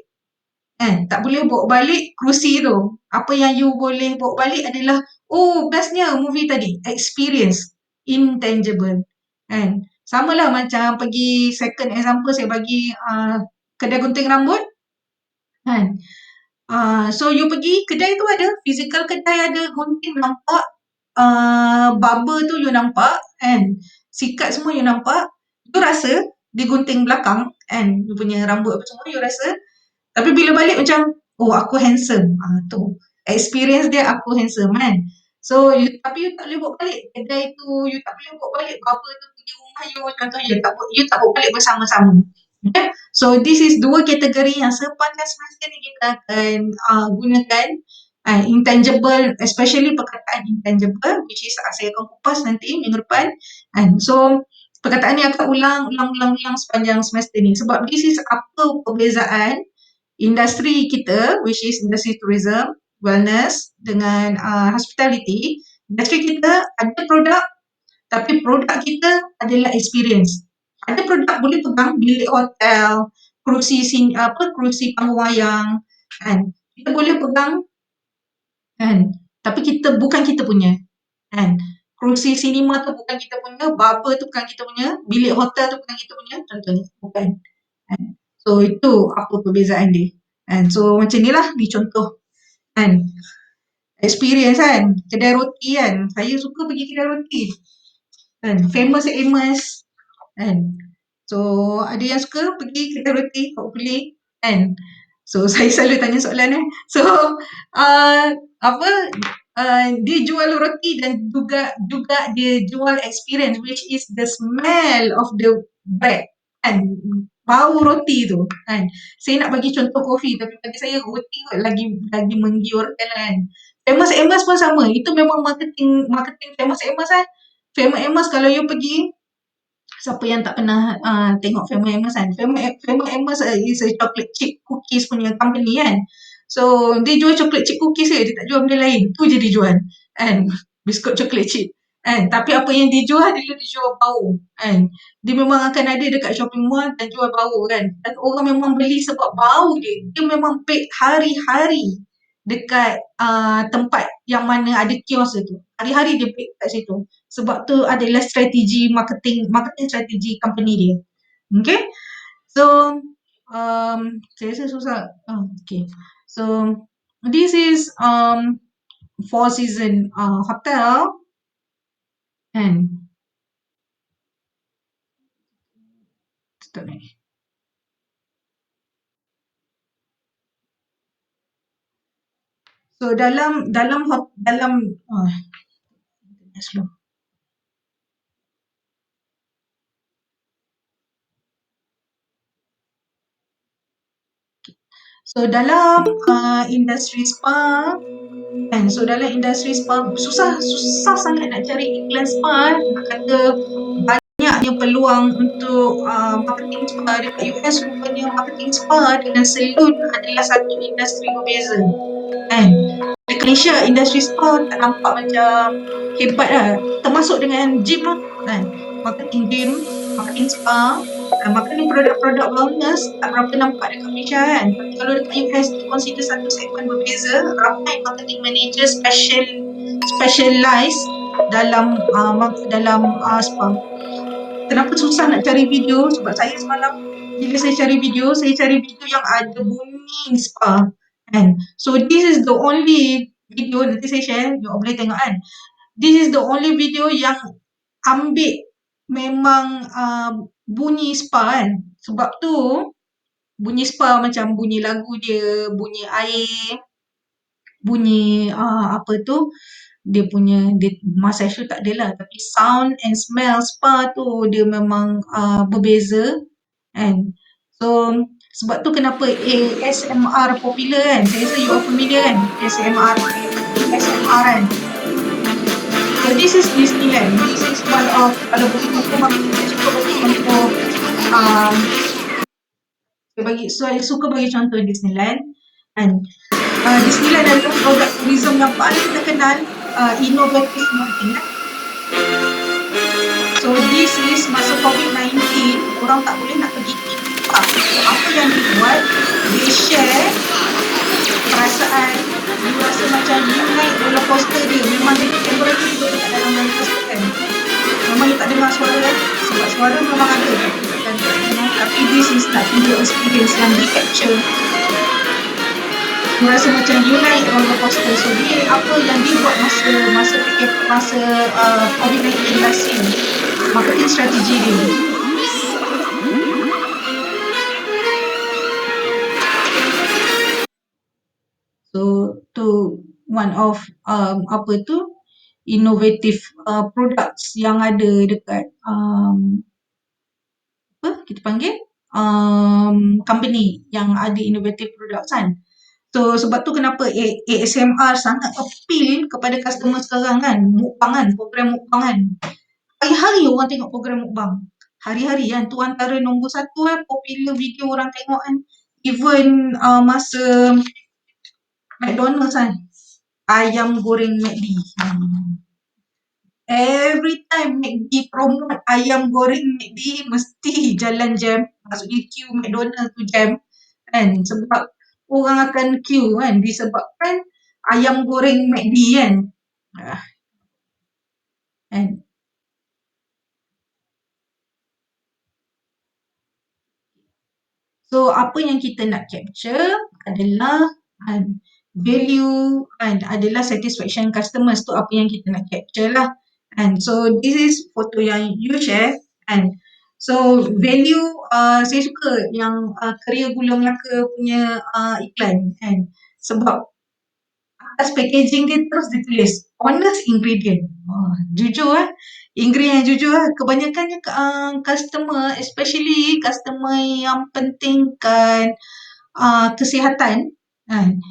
kan, tak boleh bawa balik kerusi tu. Apa yang you boleh bawa balik adalah, oh bestnya movie tadi, experience, intangible kan. Samalah macam pergi second example saya bagi kedai gunting rambut kan. So you pergi kedai tu ada, physical kedai ada, gunting nampak, barber tu you nampak kan, sikat semua you nampak, you rasa dia gunting belakang kan, you punya rambut apa semua you rasa, tapi bila balik macam, oh aku handsome. Tu experience dia, aku handsome kan. So tapi you tak boleh bawa balik kedai tu, you tak boleh bawa balik barber tu pergi rumah you, contohnya you tak bawa balik bersama-sama. Okay? So this is 2 kategori yang sepanjang semasa ni kita akan gunakan intangible, especially perkataan intangible, which is saya akan kupas nanti minggu depan. And so perkataan ni akan ulang sepanjang semester ni, sebab this is apa perbezaan industri kita, which is industri tourism, wellness dengan hospitality. Industri kita ada produk, tapi produk kita adalah experience. Ada produk boleh pegang bilik hotel, kerusi panggung wayang kan, kita boleh pegang kan, tapi bukan kita punya kan. Kerusi sinema tu bukan kita punya, barber tu bukan kita punya, bilik hotel tu bukan kita punya, contohnya, bukan kan. So itu apa perbezaan dia. And so macam ni lah, ni contoh kan, experience kan, kedai roti kan, saya suka pergi kedai roti kan, famous Amos kan. So ada yang suka pergi kedai roti, hopefully kan. So saya selalu tanya soalan so dia jual roti dan juga dia jual experience, which is the smell of the bread kan, bau roti tu kan. Saya nak bagi contoh kopi, tapi bagi saya roti lagi menggiurkan kan. Famous Amos pun sama, itu memang marketing Famous Amos kan. Famous Amos kalau you pergi, siapa yang tak pernah tengok Famous Amos kan. Famous Amos is a chocolate chip cookies punya company kan. So dia jual chocolate chip cookies je, dia tak jual benda lain, tu je dia jual kan, biskut chocolate chip Kan? Tapi apa yang dia jual, dia jual bau. Kan? Dia memang akan ada dekat shopping mall dan jual bau kan. Dan orang memang beli sebab bau dia. Dia memang bake hari-hari dekat tempat yang mana ada kios tu. Hari-hari dia bake kat situ. Sebab tu adalah strategi marketing strategi company dia. Okay? So, saya rasa susah. Okay. So, this is Four Seasons hotel. Kan? Sekejap ni. So slow. So dalam industri spa kan, so dalam industri spa susah sangat nak cari iklan spa. Nak kata banyaknya peluang untuk marketing spa dekat US. Rupanya marketing spa dengan salon adalah satu industri berbeza kan. Dekat Malaysia industri spa tak nampak macam hebat lah, termasuk dengan gym lah kan. Marketing gym, marketing spa, marketing produk-produk wellness tak berapa nampak dekat Malaysia kan. Tapi kalau dekat US dia consider satu segmen berbeza. Ramai marketing manager specialize dalam spa. Kenapa susah nak cari video? Sebab saya semalam bila saya cari video yang ada bunyi spa kan. So this is the only video, nanti saya share, you boleh tengok kan. This is the only video yang ambil memang bunyi spa kan. Sebab tu bunyi spa macam bunyi lagu dia, bunyi air, bunyi dia punya massage tu tak adalah, tapi sound and smell spa tu dia memang berbeza kan. So sebab tu kenapa ASMR popular kan. Saya rasa you all familiar kan ASMR kan. So this is Disneyland. This is one of, kalau bagi contoh marketing, saya suka bagi contoh Disneyland kan. Disneyland adalah produk tourism yang paling terkenal, innovative marketing kan. So this is masa COVID-19, orang tak boleh nak pergi park. So apa yang dibuat, they share perasaan, you rasa macam you naik roller coaster dia. Memang dia kamera tu juga dekat dalam roller coaster kan. Memang you tak dengar suara kan, sebab suara memang ada tapi this is like your experience yang di capture. You rasa macam you naik roller coaster. So dia apa yang dia buat masa COVID-19 last year, marketing strategi dia. So tu one of innovative products yang ada dekat kita panggil company yang ada innovative products kan. So sebab tu kenapa ASMR sangat appeal kepada customer sekarang kan. Mukbang kan, program mukbang kan. Hari-hari orang tengok program mukbang. Hari-hari kan, tu antara nombor satu popular video orang tengok kan. Even masa McDonald's kan, ayam goreng McD. Every time McD promote ayam goreng McD, mesti jalan jam. Maksudnya queue McDonald's tu jam kan. Sebab orang akan queue kan, disebabkan ayam goreng McD kan. So apa yang kita nak capture adalah value and adalah satisfaction customers tu apa yang kita nak capture lah. And so this is foto yang you share and so value saya suka yang Kerja Gula Melaka punya iklan kan. Sebab atas packaging dia terus ditulis honest ingredient. Jujur ingredient yang jujur kebanyakannya customer, especially customer yang pentingkan kesihatan kan.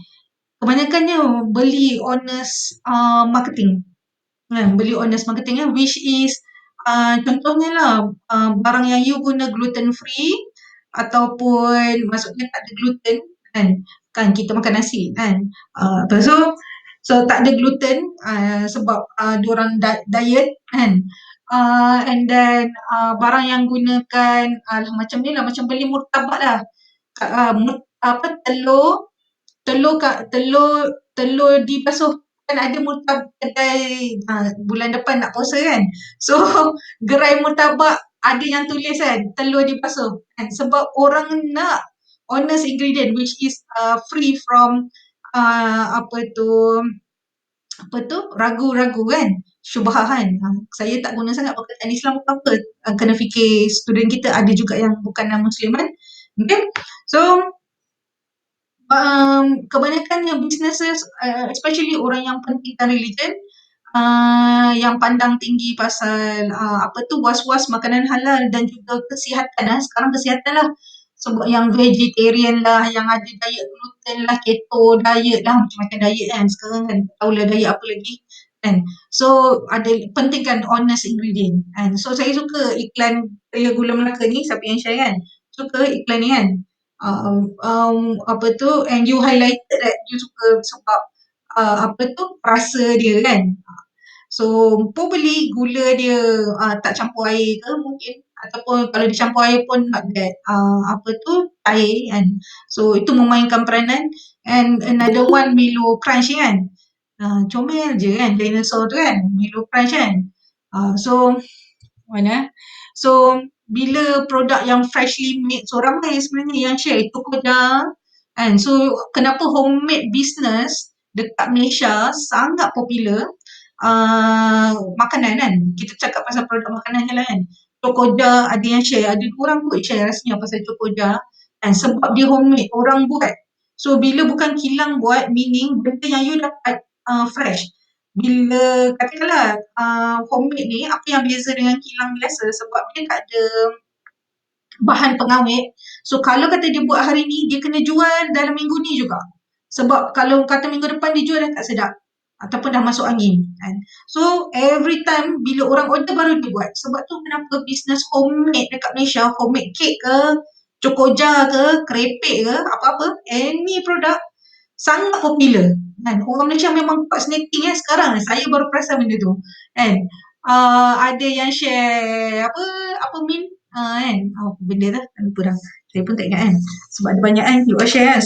Kebanyakannya beli honest marketing. Beli honest marketing which is contohnya lah barang yang you guna gluten free ataupun maksudnya tak ada gluten kan kita makan nasi kan. So So tak ada gluten sebab diorang diet kan. And then barang yang gunakan macam ni lah, macam beli murtabak lah. Telur dibasuh, kan ada murtabak kedai bulan depan nak puasa kan. So gerai murtabak ada yang tulis kan telur dibasuh kan, sebab orang nak honest ingredient which is free from ragu-ragu kan, syubhahan. Saya tak guna sangat perkataan Islam apa-apa. Kena fikir student kita ada juga yang bukan non-Muslim kan. Okay. So kebanyakan yang businesses, especially orang yang pentingkan religion, yang pandang tinggi pasal was-was makanan halal dan juga kesihatan. Sekarang kesihatan lah. Sebab yang vegetarian lah, yang ada diet gluten lah, keto diet lah, macam-macam diet kan. Sekarang kan tahulah diet apa lagi kan. So ada pentingkan honest ingredient kan. So saya suka iklan gula Melaka ni, siapa yang share kan. Suka iklan ni kan. And you highlighted that you suka sebab rasa dia kan. So probably gula dia tak campur air ke mungkin, ataupun kalau dicampur air pun not that air kan. So itu memainkan peranan. And another one Milo Crunch kan. Comel je kan dinosaur tu kan, Milo Crunch kan. So mana? So bila produk yang freshly made, so ramai sebenarnya yang share itu Koja kan. So kenapa homemade business dekat Malaysia sangat popular, makanan kan, kita cakap pasal produk makanan je lah kan. Cokoja ada yang share, ada 2 orang kot share rasanya pasal Cokoja kan, sebab dia homemade, orang buat. So bila bukan kilang buat, meaning benda yang you dapat fresh. Bila katakanlah homemade ni, apa yang beza dengan kilang biasa, sebab dia tak ada bahan pengawet. So kalau kata dia buat hari ni, dia kena jual dalam minggu ni juga. Sebab kalau kata minggu depan dia jual dah tak sedap, ataupun dah masuk angin kan. So every time bila orang order baru dia buat. Sebab tu kenapa business homemade dekat Malaysia, homemade cake ke, cokoja ke, krepek ke, apa-apa, any product sangat popular kan. Orang Malaysia memang kuat snacking sekarang. Saya baru perasan benda tu kan. Ada yang share apa min kan. Benda dah lupa dah. Saya pun tak ingat kan. Sebab ada banyak kan you all share kan.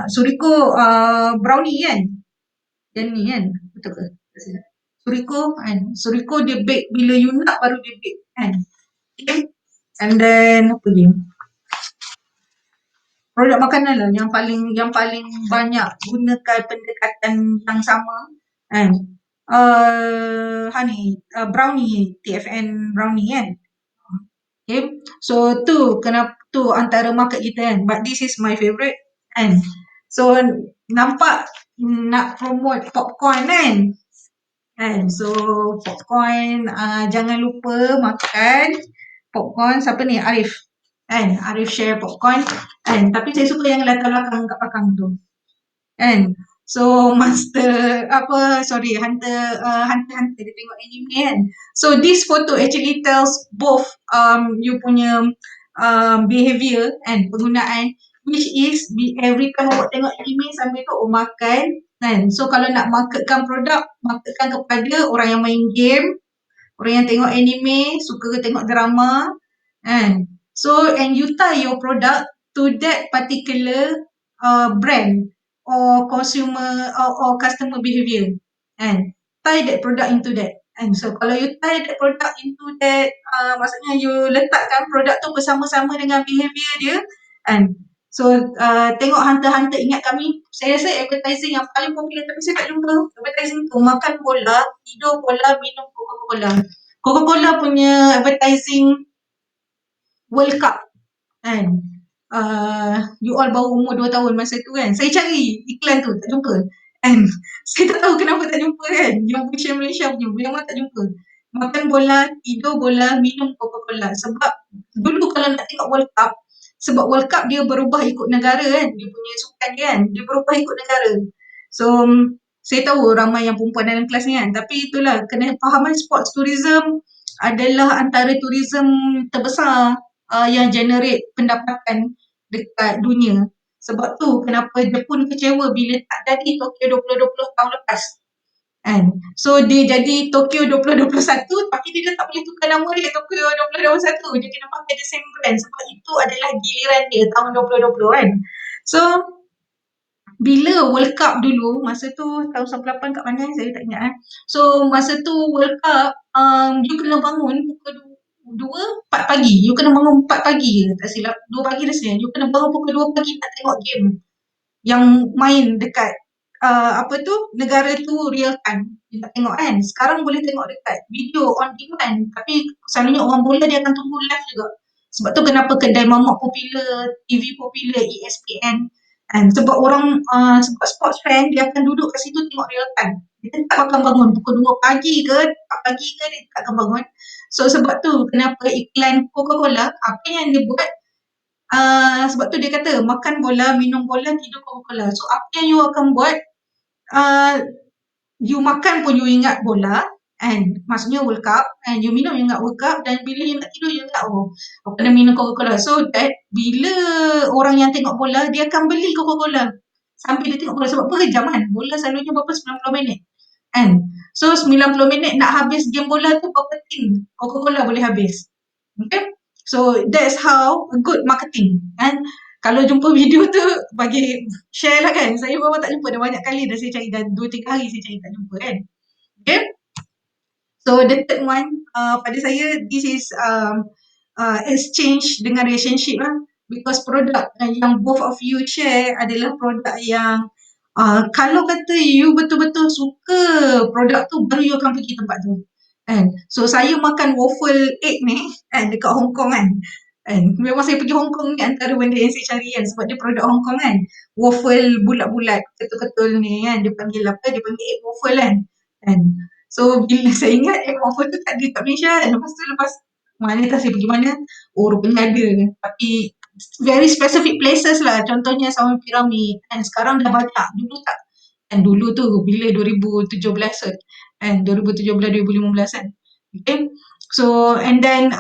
Suriko brownie kan. Yang ni kan. Betul ke? Suriko kan. Suriko dia bake bila you nak baru dia bake kan. Okay. And then apa lagi? Produk makanan lah yang paling banyak gunakan pendekatan yang sama kan. Brownie, TFN brownie kan. Okay, so tu kenapa tu antara market kita kan, but this is my favourite kan. So nampak nak promote popcorn kan. So popcorn, jangan lupa makan popcorn. Siapa ni? Arif kan. Arif share popcorn kan. Tapi saya suka yang latar-belakang kat belakang tu kan. So Hunter dia tengok anime kan. So this photo actually tells both you punya behaviour and penggunaan, which is every time awak tengok anime sambil tu awak makan kan. So kalau nak marketkan produk, marketkan kepada orang yang main game, orang yang tengok anime, suka tengok drama kan. So and you tie your product to that particular brand or consumer or customer behaviour kan. Tie that product into that. And so kalau you tie that product into that, maksudnya you letakkan produk tu bersama-sama dengan behaviour dia kan. So tengok Hunter ingat kami, saya rasa advertising yang paling popular tapi saya tak jumpa advertising tu. Makan bola, tidur bola, minum Coca-Cola. Coca-Cola punya advertising World Cup kan. You all baru umur 2 tahun masa tu kan. Saya cari iklan tu, tak jumpa kan. Saya tak tahu kenapa tak jumpa kan. Yang Vision Malaysia punya, memang tak jumpa. Makan bola, tidur bola, minum Coca-Cola. Sebab dulu kalau nak tengok World Cup, sebab World Cup dia berubah ikut negara kan. Dia punya sukan dia kan, dia berubah ikut negara. So saya tahu ramai yang perempuan dalam kelas ni kan. Tapi itulah, kena fahaman sports tourism adalah antara tourism terbesar yang generate pendapatan dekat dunia. Sebab tu kenapa Jepun kecewa bila tak jadi Tokyo 2020 tahun lepas. Kan? So dia jadi Tokyo 2021 tapi dia dah tak boleh tukar nama dia Tokyo 2021. Dia kena pakai the same brand sebab itu adalah giliran dia tahun 2020 kan. So bila World Cup dulu, masa tu tahun 98 kat mana saya tak ingat. So masa tu World Cup, you kena bangun pukul 4 pagi. You kena bangun 4 pagi je, tak silap. 2 pagi dah siap. You kena bangun pukul 2 pagi nak tengok game yang main dekat negara tu real time. You tak tengok kan. Sekarang boleh tengok dekat video on demand. Tapi selalunya orang bola dia akan tunggu live juga. Sebab tu kenapa kedai mamak popular, TV popular, ESPN. And sebab orang, sebab sports fan, dia akan duduk kat situ tengok real time. Dia tak akan bangun pukul 2 pagi ke, 4 pagi ke, dia tak akan bangun. So sebab tu kenapa iklan Coca-Cola, apa yang dia buat, sebab tu dia kata makan bola, minum bola, tidur Coca-Cola. So apa yang you akan buat, you makan pun you ingat bola, and maksudnya World Cup, and you minum you ingat World Cup, dan bila you nak tidur you ingat aku kena minum Coca-Cola. So that bila orang yang tengok bola, dia akan beli Coca-Cola sambil dia tengok bola. Sebab per jam kan, bola selalunya berapa 90 minit kan. So 90 minit nak habis game bola tu berapa tin Coca-Cola boleh habis. Okay, so that's how good marketing kan. Kalau jumpa video tu bagi share lah kan. Saya memang tak jumpa dah banyak kali dah saya cari, dah 2-3 hari saya cari tak jumpa kan. Okay, so the third one, pada saya this is exchange dengan relationship lah. Because produk yang both of you share adalah produk yang kalau kata you betul-betul suka produk tu, baru you akan pergi tempat tu kan. So saya makan waffle egg ni kan dekat Hong Kong kan. Memang saya pergi Hong Kong ni antara benda yang saya cari kan, sebab dia produk Hong Kong kan. Waffle bulat-bulat, ketul-ketul ni kan, dia panggil apa, dia panggil egg waffle kan. So bila saya ingat egg waffle tu tak ada kat Malaysia kan. Lepas mana tak saya pergi mana, rupanya ada. Tapi very specific places lah, contohnya Sawan Piramid kan. Sekarang dah banyak, dulu tak. Dan dulu tu bila 2017 kan, 2017-2015 kan. Okay, so and then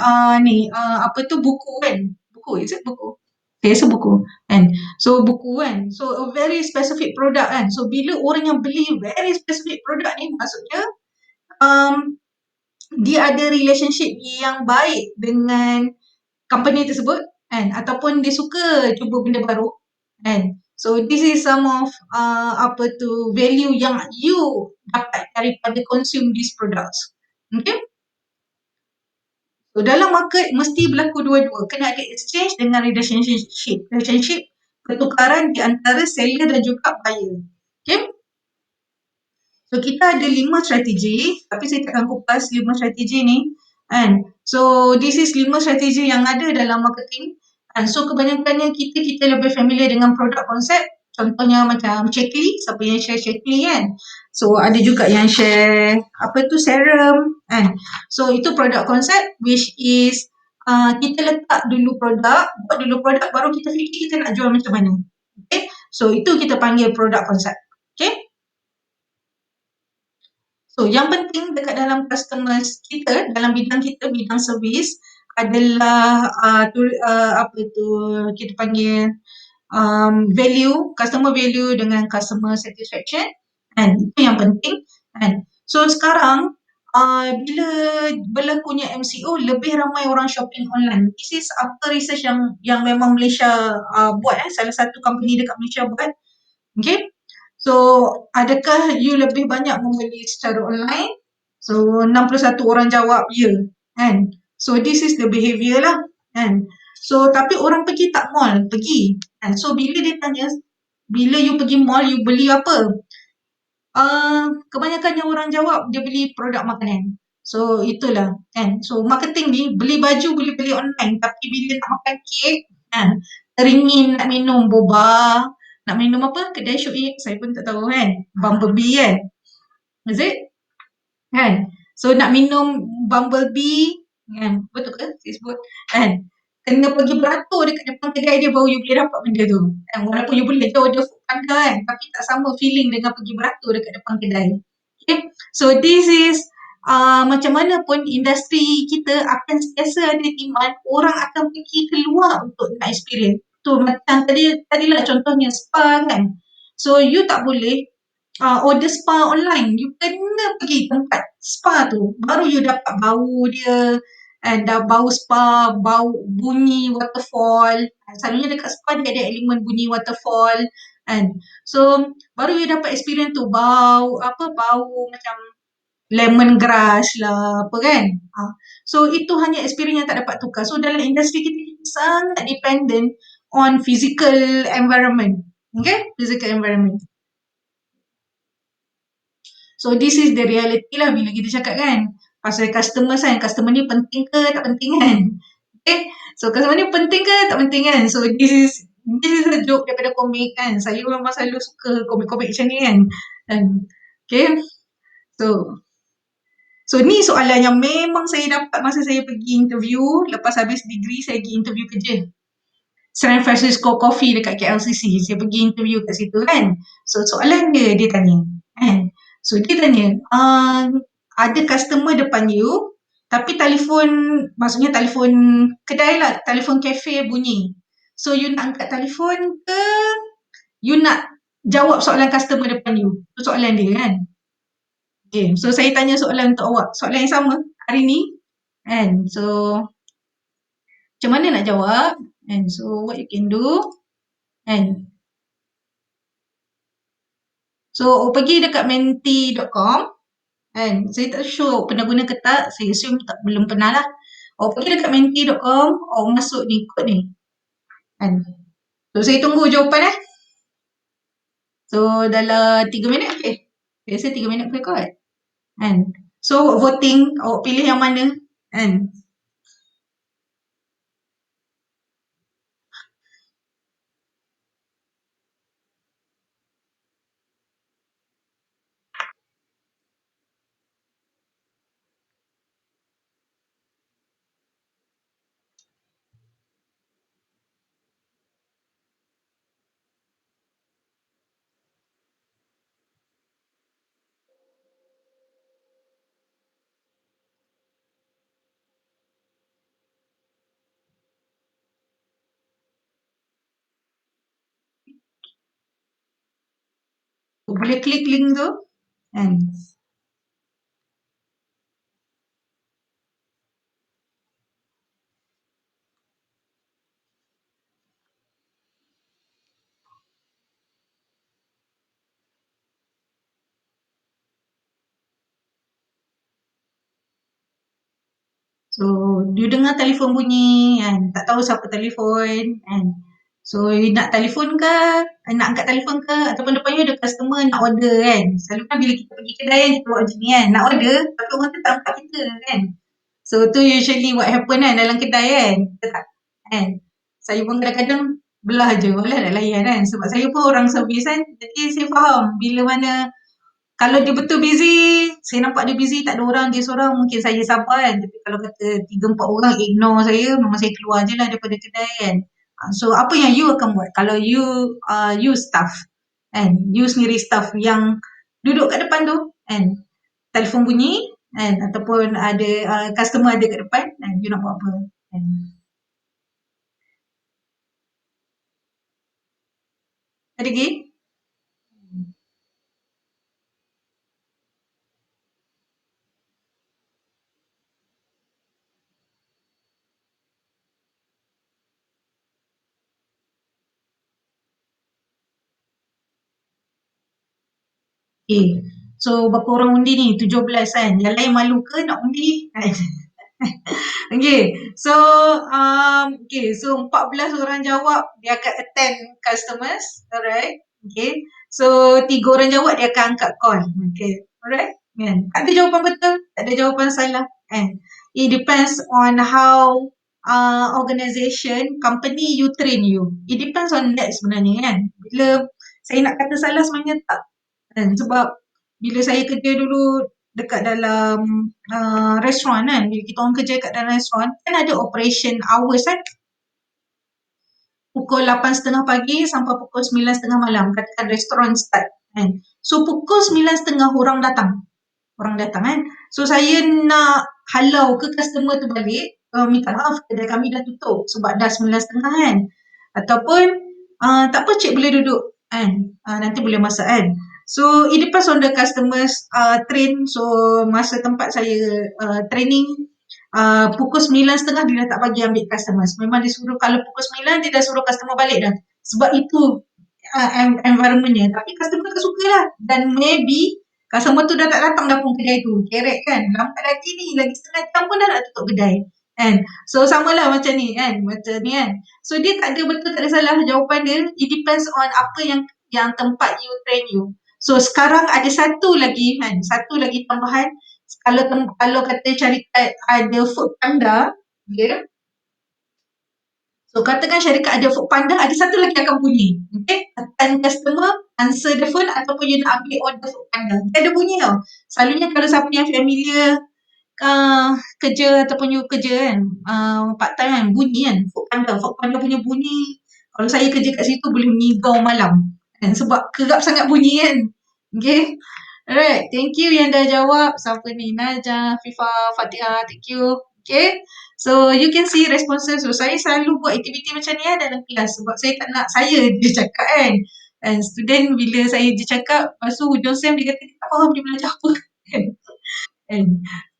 buku kan, buku, is it buku? Okay, so buku kan. So buku kan, so a very specific product kan. So bila orang yang beli very specific product ni, maksudnya dia ada relationship yang baik dengan company tersebut kan, ataupun dia suka cuba benda baru kan. So this is some of value yang you dapat daripada consume these products. Okay, so dalam market mesti berlaku dua-dua, kena ada exchange dengan relationship pertukaran di antara seller dan juga buyer. Okay, so kita ada 5 strategi, tapi saya takkan kupas 5 strategi ni kan. So this is 5 strategi yang ada dalam marketing. So kebanyakannya kita lebih familiar dengan produk konsep. Contohnya macam Shaklee, siapa yang share Shaklee kan. So ada juga yang share serum kan. So itu produk konsep, which is kita letak dulu produk, buat dulu produk, baru kita fikir kita nak jual macam mana. Okay, so itu kita panggil produk konsep. Okay, so yang penting dekat dalam customers kita, dalam bidang kita, bidang servis adalah kita panggil value, customer value dengan customer satisfaction, and itu yang penting kan. So sekarang bila berlakunya MCO, lebih ramai orang shopping online. This is after research yang memang Malaysia buat, salah satu company dekat Malaysia buat. Okay, so adakah you lebih banyak membeli secara online? So 61 orang jawab ya kan. So this is the behaviour lah kan. So tapi orang pergi tak mall, pergi kan. So bila dia tanya, bila you pergi mall you beli apa? Kebanyakannya orang jawab dia beli produk makanan. So itulah kan. So marketing ni, beli baju boleh beli online, tapi bila nak makan kek kan, teringin nak minum boba, nak minum apa, kedai syuk saya pun tak tahu kan, Bumblebee kan, is it? Kan? So nak minum Bumblebee kan, betul ke saya sebut kan, kena pergi beratur dekat depan kedai dia baru you boleh dapat benda tu kan. Walaupun you boleh order Foodpanda kan, tapi tak sama feeling dengan pergi beratur dekat depan kedai. Okay, so this is macam mana pun industri kita akan sentiasa ada demand, orang akan pergi keluar untuk nak experience. tu macam tadilah contohnya spa kan. So you tak boleh order spa online. You kena pergi tempat spa tu. Baru you dapat bau dia, and dah bau spa, bau bunyi waterfall. Selalunya dekat spa dia ada elemen bunyi waterfall. And so baru you dapat experience tu, bau macam lemongrass lah apa kan. So itu hanya experience yang tak dapat tukar. So dalam industri kita sangat dependent on physical environment. Okay, physical environment. So this is the reality lah bila kita cakap kan pasal customer kan. Customer ni penting ke tak penting kan. Okay, so customer ni penting ke tak penting kan. So this is a joke daripada komik kan. Saya memang selalu suka komik-komik macam ni kan. Okay, so ni soalan yang memang saya dapat masa saya pergi interview. Lepas habis degree saya pergi interview kerja San Francisco Coffee dekat KLCC. Saya pergi interview kat situ kan. So soalan dia tanya kan. So dia tanya, ada customer depan you tapi telefon, maksudnya telefon kedai lah, telefon kafe bunyi. So you nak angkat telefon ke you nak jawab soalan customer depan you? Itu soalan dia kan. Okay, so saya tanya soalan untuk awak. Soalan yang sama hari ni. And so, macam mana nak jawab? And so, what you can do? And so, pergi dekat menti.com. And saya tak sure pernah guna ke tak. Saya assume belum pernah lah. Pergi dekat menti.com. Masuk ni, kod ni. And so, saya tunggu jawapan So, dalam 3 minit, okay. Biasa 3 minit boleh kot. And so, voting, awak pilih yang mana. And boleh klik link tu. And so, you dengar telefon bunyi kan, tak tahu siapa telefon kan. So, you nak telefon ke, nak angkat telefon ke, ataupun depan you ada customer nak order kan. Selalu kan bila kita pergi kedai kan, kita buat macam ni kan, nak order, tapi orang tu tak angkat kita kan. So, tu usually what happen kan dalam kedai kan. Kita tak, kan. Saya pun kadang-kadang belah je, malah nak layan kan. Sebab saya pun orang servis kan, jadi saya faham bila mana kalau dia betul busy, saya nampak dia busy, tak ada orang, dia seorang, mungkin saya sabar kan. Tapi kalau kata 3-4 orang ignore saya, memang saya keluar je lah daripada kedai kan. So, apa yang you akan buat? Kalau you staff, kan? You sendiri staff yang duduk kat depan tu, kan? Telefon bunyi, kan? Ataupun ada customer ada kat depan, kan? You nak buat apa? Kan? Ada lagi? Okay. So, berapa orang undi ni? 17 kan? Yang lain malu ke nak undi? Okay. So, okay. So, 14 orang jawab, dia akan attend customers. Alright. Okay. So, 3 orang jawab, dia akan angkat call. Okay. Alright. Kan? Tak ada jawapan betul, tak ada jawapan salah. Kan? It depends on how organisation, company you train you. It depends on that sebenarnya kan. Bila saya nak kata salah sebenarnya tak. Kan? Sebab bila saya kerja dulu dekat dalam restoran kan, bila kita orang kerja kat dalam restoran, kan ada operation hours kan. Pukul 8.30 pagi sampai pukul 9.30 malam, katakan restoran start kan. So pukul 9.30 orang datang kan. So saya nak halau ke customer tu balik, minta maaf kedai kami dah tutup sebab dah 9.30 kan. Ataupun tak apa cik boleh duduk kan, nanti boleh masak kan. So it depends on the customers train. So masa tempat saya training, pukul 9.30 dia dah tak bagi ambil customers. Memang dia suruh kalau pukul 9 dia dah suruh customer balik dah. Sebab itu environmentnya. Tapi customer tak suka lah. Dan maybe customer tu dah tak datang dah pun kedai tu. Kerek kan. Lambat lagi ni. Lagi setengah jam pun dah nak tutup kedai. Kan. So sama lah macam ni kan. Macam ni kan. So dia tak ada betul tak ada salah jawapan dia. It depends on apa yang tempat you train you. So sekarang ada satu lagi kan. Satu lagi tambahan. Kalau kata syarikat ada food panda, dia so katakan syarikat ada food panda, ada satu lagi akan bunyi. Okay, tekan customer, answer the phone ataupun you nak ambil order food panda. Dia ada bunyi tau. Selalunya kalau siapa yang familiar kerja ataupun you kerja kan, part time kan, bunyi kan, food panda punya bunyi. Kalau saya kerja kat situ boleh mengigau malam. Kan? Sebab kerap sangat bunyi kan. Okay. Alright, thank you yang dah jawab. Siapa ni? Najah, Fifa, Fatihah, thank you. Okay. So you can see responses. So saya selalu buat aktiviti macam ni dalam kelas sebab saya tak nak saya dia cakap kan. And student bila saya dia cakap, lepas tu hujung sem dia kata tak faham dia belajar apa. Kan.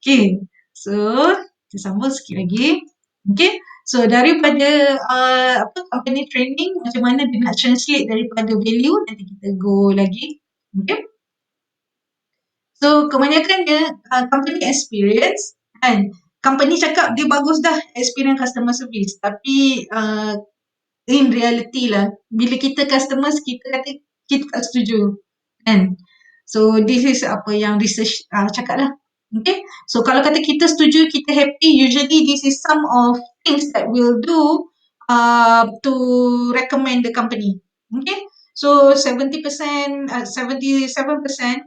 Okay. So kita sambung sikit lagi. Okay. So daripada company training, macam mana dia nak translate daripada value, nanti kita go lagi. Okay. So kebanyakan dia company experience kan. Company cakap dia bagus dah experience customer service. Tapi in reality lah, bila kita customers, kita kata kita tak setuju kan. So this is apa yang research cakap lah. Okay. So kalau kata kita setuju, kita happy, usually this is some of things that we'll do to recommend the company. Okay. So 70%, 77%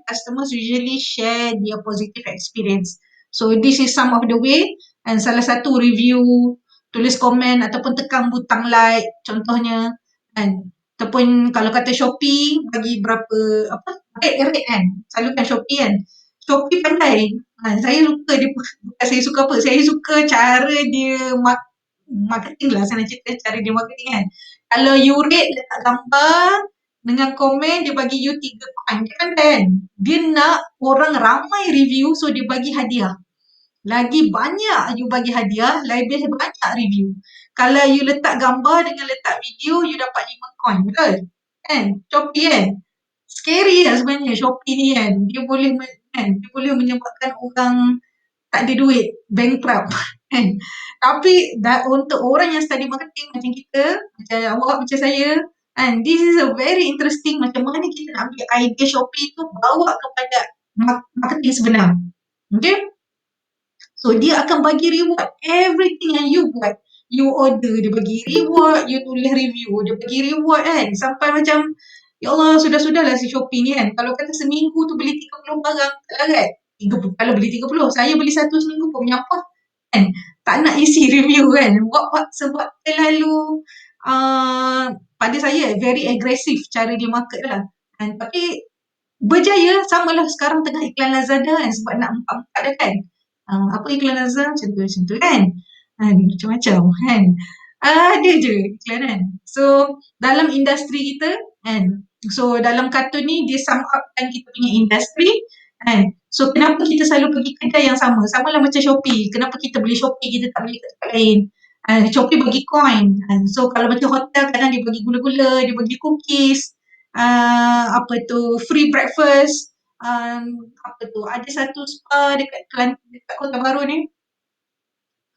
customers usually share their positive experience. So this is some of the way, and salah satu review, tulis komen ataupun tekan butang like contohnya kan. Ataupun kalau kata Shopee bagi berapa rate kan. Selalu kan Shopee kan. Shopee pandai. Saya suka dia, bukan saya suka apa, saya suka cara dia marketing lah. Saya nak cerita cara dia marketing kan. Kalau you rate letak gambar dengan komen, dia bagi you 3 coin. Dia pandai kan. Dia nak orang ramai review, so dia bagi hadiah. Lagi banyak you bagi hadiah, lebih banyak review. Kalau you letak gambar dengan letak video, you dapat 5 coin. Betul? Kan? Shopee kan? Scary lah sebenarnya Shopee ni kan. Dia boleh menyebabkan orang tak ada duit, bankrupt. Kan? Tapi untuk orang yang study marketing macam kita, macam awak, macam saya, and this is a very interesting macam mana kita nak ambil idea Shopee tu bawa kepada marketing sebenar. Okay? So dia akan bagi reward everything yang you buat. You order, dia bagi reward. You tulis review, dia bagi reward kan. Sampai macam, ya Allah, sudah-sudahlah si Shopee ni kan. Kalau kata seminggu tu beli 30 barang, tak larat. 30, kalau beli 30, saya beli satu seminggu pun menyampah. Kan? Tak nak isi review kan. Sebab terlalu, pada saya, very aggressive cara dia market lah. Kan? Tapi berjaya, samalah sekarang tengah iklan Lazada kan. Sebab nak empat-empat dah kan. Apa iklan Lazada macam tu kan. Macam-macam kan. Ada je iklan kan. So dalam industri kita kan. So dalam kartun ni dia sum up kan kita punya industri kan. So kenapa kita selalu pergi kedai yang sama. Sama lah macam Shopee. Kenapa kita beli Shopee, kita tak beli kat tempat lain. Shopee bagi coin. So kalau macam hotel kadang dia bagi gula-gula, dia bagi cookies. Free breakfast. Ada satu spa dekat Kota Baru ni,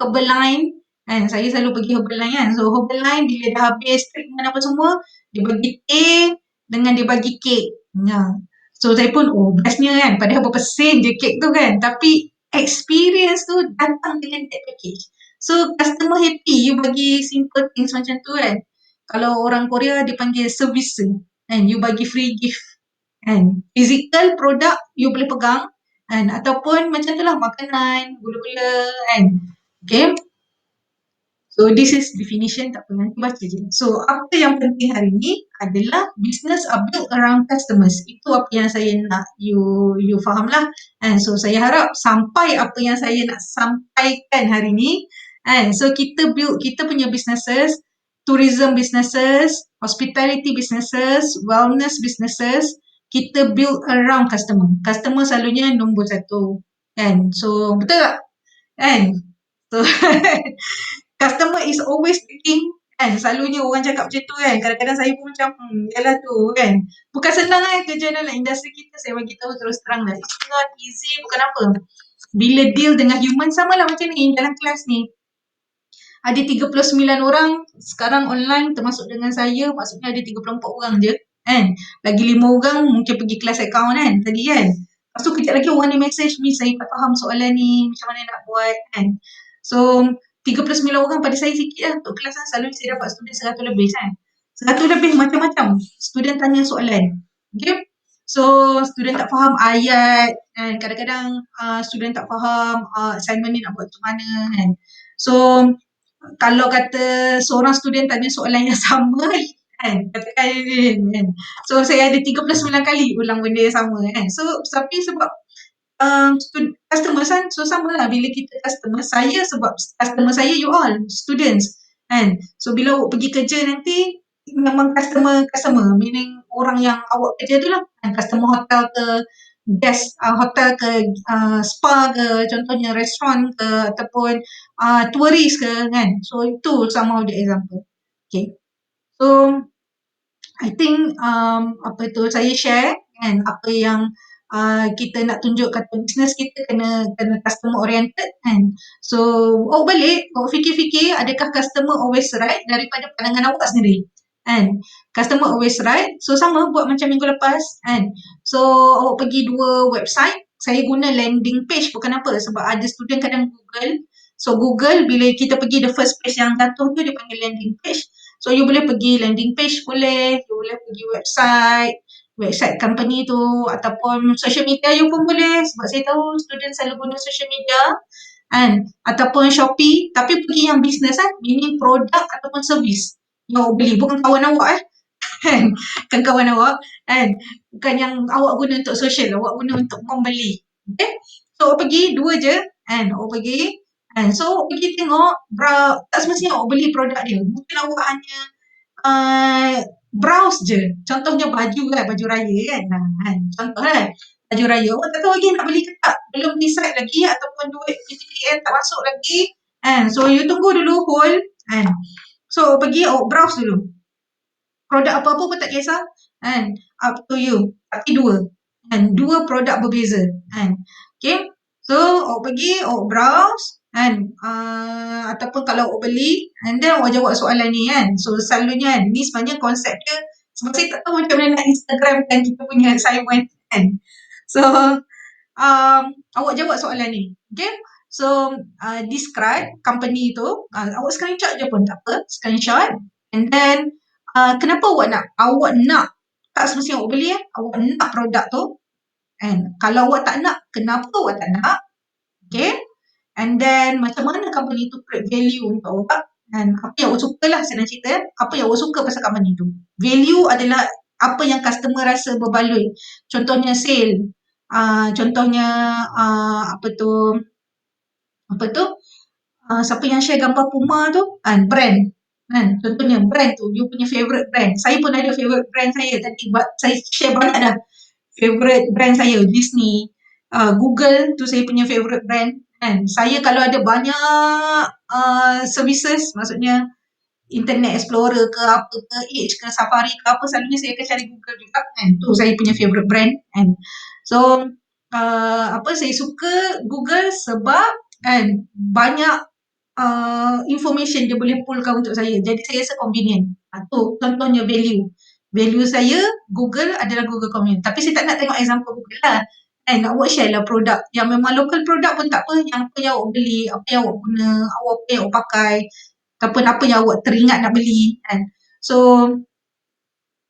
Herbalife kan. Saya selalu pergi Herbalife kan. So Herbalife bila dah habis treatment apa semua, dia bagi teh dengan dia bagi kek. So saya pun bestnya kan. Padahal berapa sen je kek tu kan. Tapi experience tu datang dengan that package. So customer happy, you bagi simple things macam tu kan. Kalau orang Korea dia panggil service kan. You bagi free gift kan. Physical product you boleh pegang kan. Ataupun macam tu lah makanan, gula-gula kan. Okay. So this is definition, tak apa, nanti baca je. So apa yang penting hari ni adalah business are built around customers. Itu apa yang saya nak you faham lah. And so saya harap sampai apa yang saya nak sampaikan hari ni. And so kita build kita punya businesses tourism businesses, hospitality businesses, wellness businesses, kita build around customer. Customer selalunya nombor satu. Kan? So, betul tak? Kan? So, customer is always thinking, kan? Selalunya orang cakap macam tu kan. Kadang-kadang saya pun macam, yalah tu kan. Bukan senang kan kerja dalam industri kita. Saya bagi tahu terus terang lah. It's not easy, bukan apa. Bila deal dengan human, sama lah macam ni dalam kelas ni. Ada 39 orang sekarang online termasuk dengan saya, maksudnya ada 34 orang je kan. Lagi 5 orang mungkin pergi kelas account kan tadi kan. Lepas tu kejap lagi orang ni message ni, saya tak faham soalan ni, macam mana nak buat kan. So 39 orang pada saya sikit lah untuk kelas lah. Selalu saya dapat student 100 lebih kan. 100 lebih macam-macam student tanya soalan. Okay. So student tak faham ayat kan. Kadang-kadang student tak faham assignment ni nak buat macam mana kan. So kalau kata seorang student tanya soalan yang sama kan, katakan kan. So saya ada 39 kali ulang benda yang sama kan. So tapi sebab customer kan, so sama lah bila kita customer, saya sebab customer saya you all students kan. So bila awak pergi kerja nanti memang customer, meaning orang yang awak kerja tu lah kan, customer hotel ke guest hotel ke spa ke, contohnya restoran ke, ataupun tourist ke kan. So itu some of the example. Okay. So I think apa tu saya share kan, apa yang kita nak tunjuk kata business kita kena customer oriented kan. So awak balik, awak fikir-fikir adakah customer always right daripada pandangan awak sendiri kan. Customer always right. So sama buat macam minggu lepas kan. So awak pergi 2 website, saya guna landing page bukan apa, sebab ada student kadang Google. So Google bila kita pergi the first page yang jatuh tu dia panggil landing page. So you boleh pergi landing page boleh, you boleh pergi website company tu, ataupun social media you pun boleh, sebab saya tahu student selalu guna social media kan, ataupun Shopee, tapi pergi yang business meaning produk ataupun service yang awak beli, bukan kawan awak kan, bukan kawan awak kan, bukan yang awak guna untuk social, awak guna untuk membeli. Okay, so awak pergi 2 je kan, awak pergi kan, so awak pergi tengok tak semestinya awak beli produk dia, mungkin awak hanya browse je, contohnya baju kan, baju raya kan, contoh kan, baju raya, awak tak tahu lagi nak beli ke tak, belum decide lagi, ataupun duit PTPN tak masuk lagi kan, so you tunggu dulu, hold kan, so awak pergi, awak browse dulu, produk apa-apa pun tak kisah kan, up to you, tapi 2 kan, 2 produk berbeza kan. Okay, so awak pergi, awak browse kan, ataupun kalau awak beli and then awak jawab soalan ni kan. So selalunya kan, ni sebenarnya konsep dia, sebab saya tak tahu macam mana nak Instagram kan kita punya assignment kan. So awak jawab soalan ni. Okay, so describe company tu, awak screenshot je pun tak apa, screenshot, and then kenapa awak nak, tak semestinya awak beli awak nak produk tu kan. Kalau awak tak nak, kenapa awak tak nak, okay, and then macam mana company tu create value untuk awak dan apa yang awak suka lah, saya nak cerita apa yang awak suka pasal company tu. Value adalah apa yang customer rasa berbaloi, contohnya sale, contohnya siapa yang share gambar Puma tu kan, brand kan, contohnya brand tu, you punya favourite brand. Saya pun ada favourite brand saya tadi, saya share banyak dah favourite brand saya, Disney, Google tu saya punya favourite brand kan. Saya kalau ada banyak services, maksudnya Internet Explorer ke apa ke, Edge ke, Safari ke apa, selalunya saya akan cari Google juga kan, tu saya punya favourite brand kan. So saya suka Google sebab kan banyak information dia boleh pullkan untuk saya. Jadi saya rasa convenient. Tu contohnya value. Value saya, Google adalah Google Convenient. Tapi saya tak nak tengok example Google lah. Kan, awak share lah produk. Yang memang local produk pun tak apa. Yang apa yang awak beli, apa yang awak guna, apa yang awak pakai, ataupun apa yang awak teringat nak beli. Kan. So,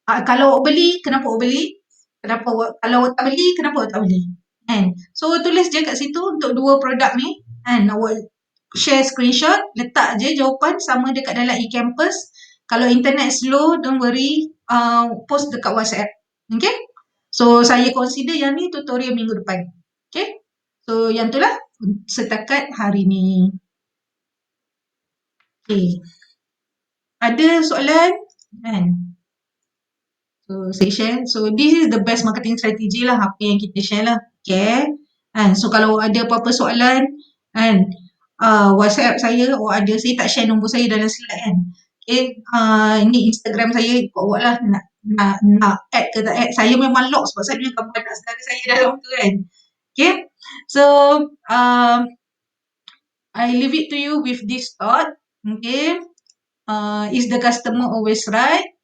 kalau awak beli, kenapa awak beli? Kalau awak tak beli, kenapa awak tak beli? Kan. So, tulis je kat situ untuk 2 produk ni. Kan, awak share screenshot, letak je jawapan sama dekat dalam e-campus. Kalau internet slow, don't worry, post dekat WhatsApp. Okay? So, saya consider yang ni tutorial minggu depan. Okay? So, yang tu lah setakat hari ni. Okay. ada soalan kan. So saya share. So this is the best marketing strategy lah apa yang kita share lah. Okay. Kan. So kalau ada apa-apa soalan kan, WhatsApp saya saya tak share nombor saya dalam slide kan. Okay. Ini Instagram saya buat lah nak add ke tak add. Saya memang lock sebab saya memang banyak saudara saya dalam tu kan. Okay. So I leave it to you with this thought. Okay. Is the customer always right?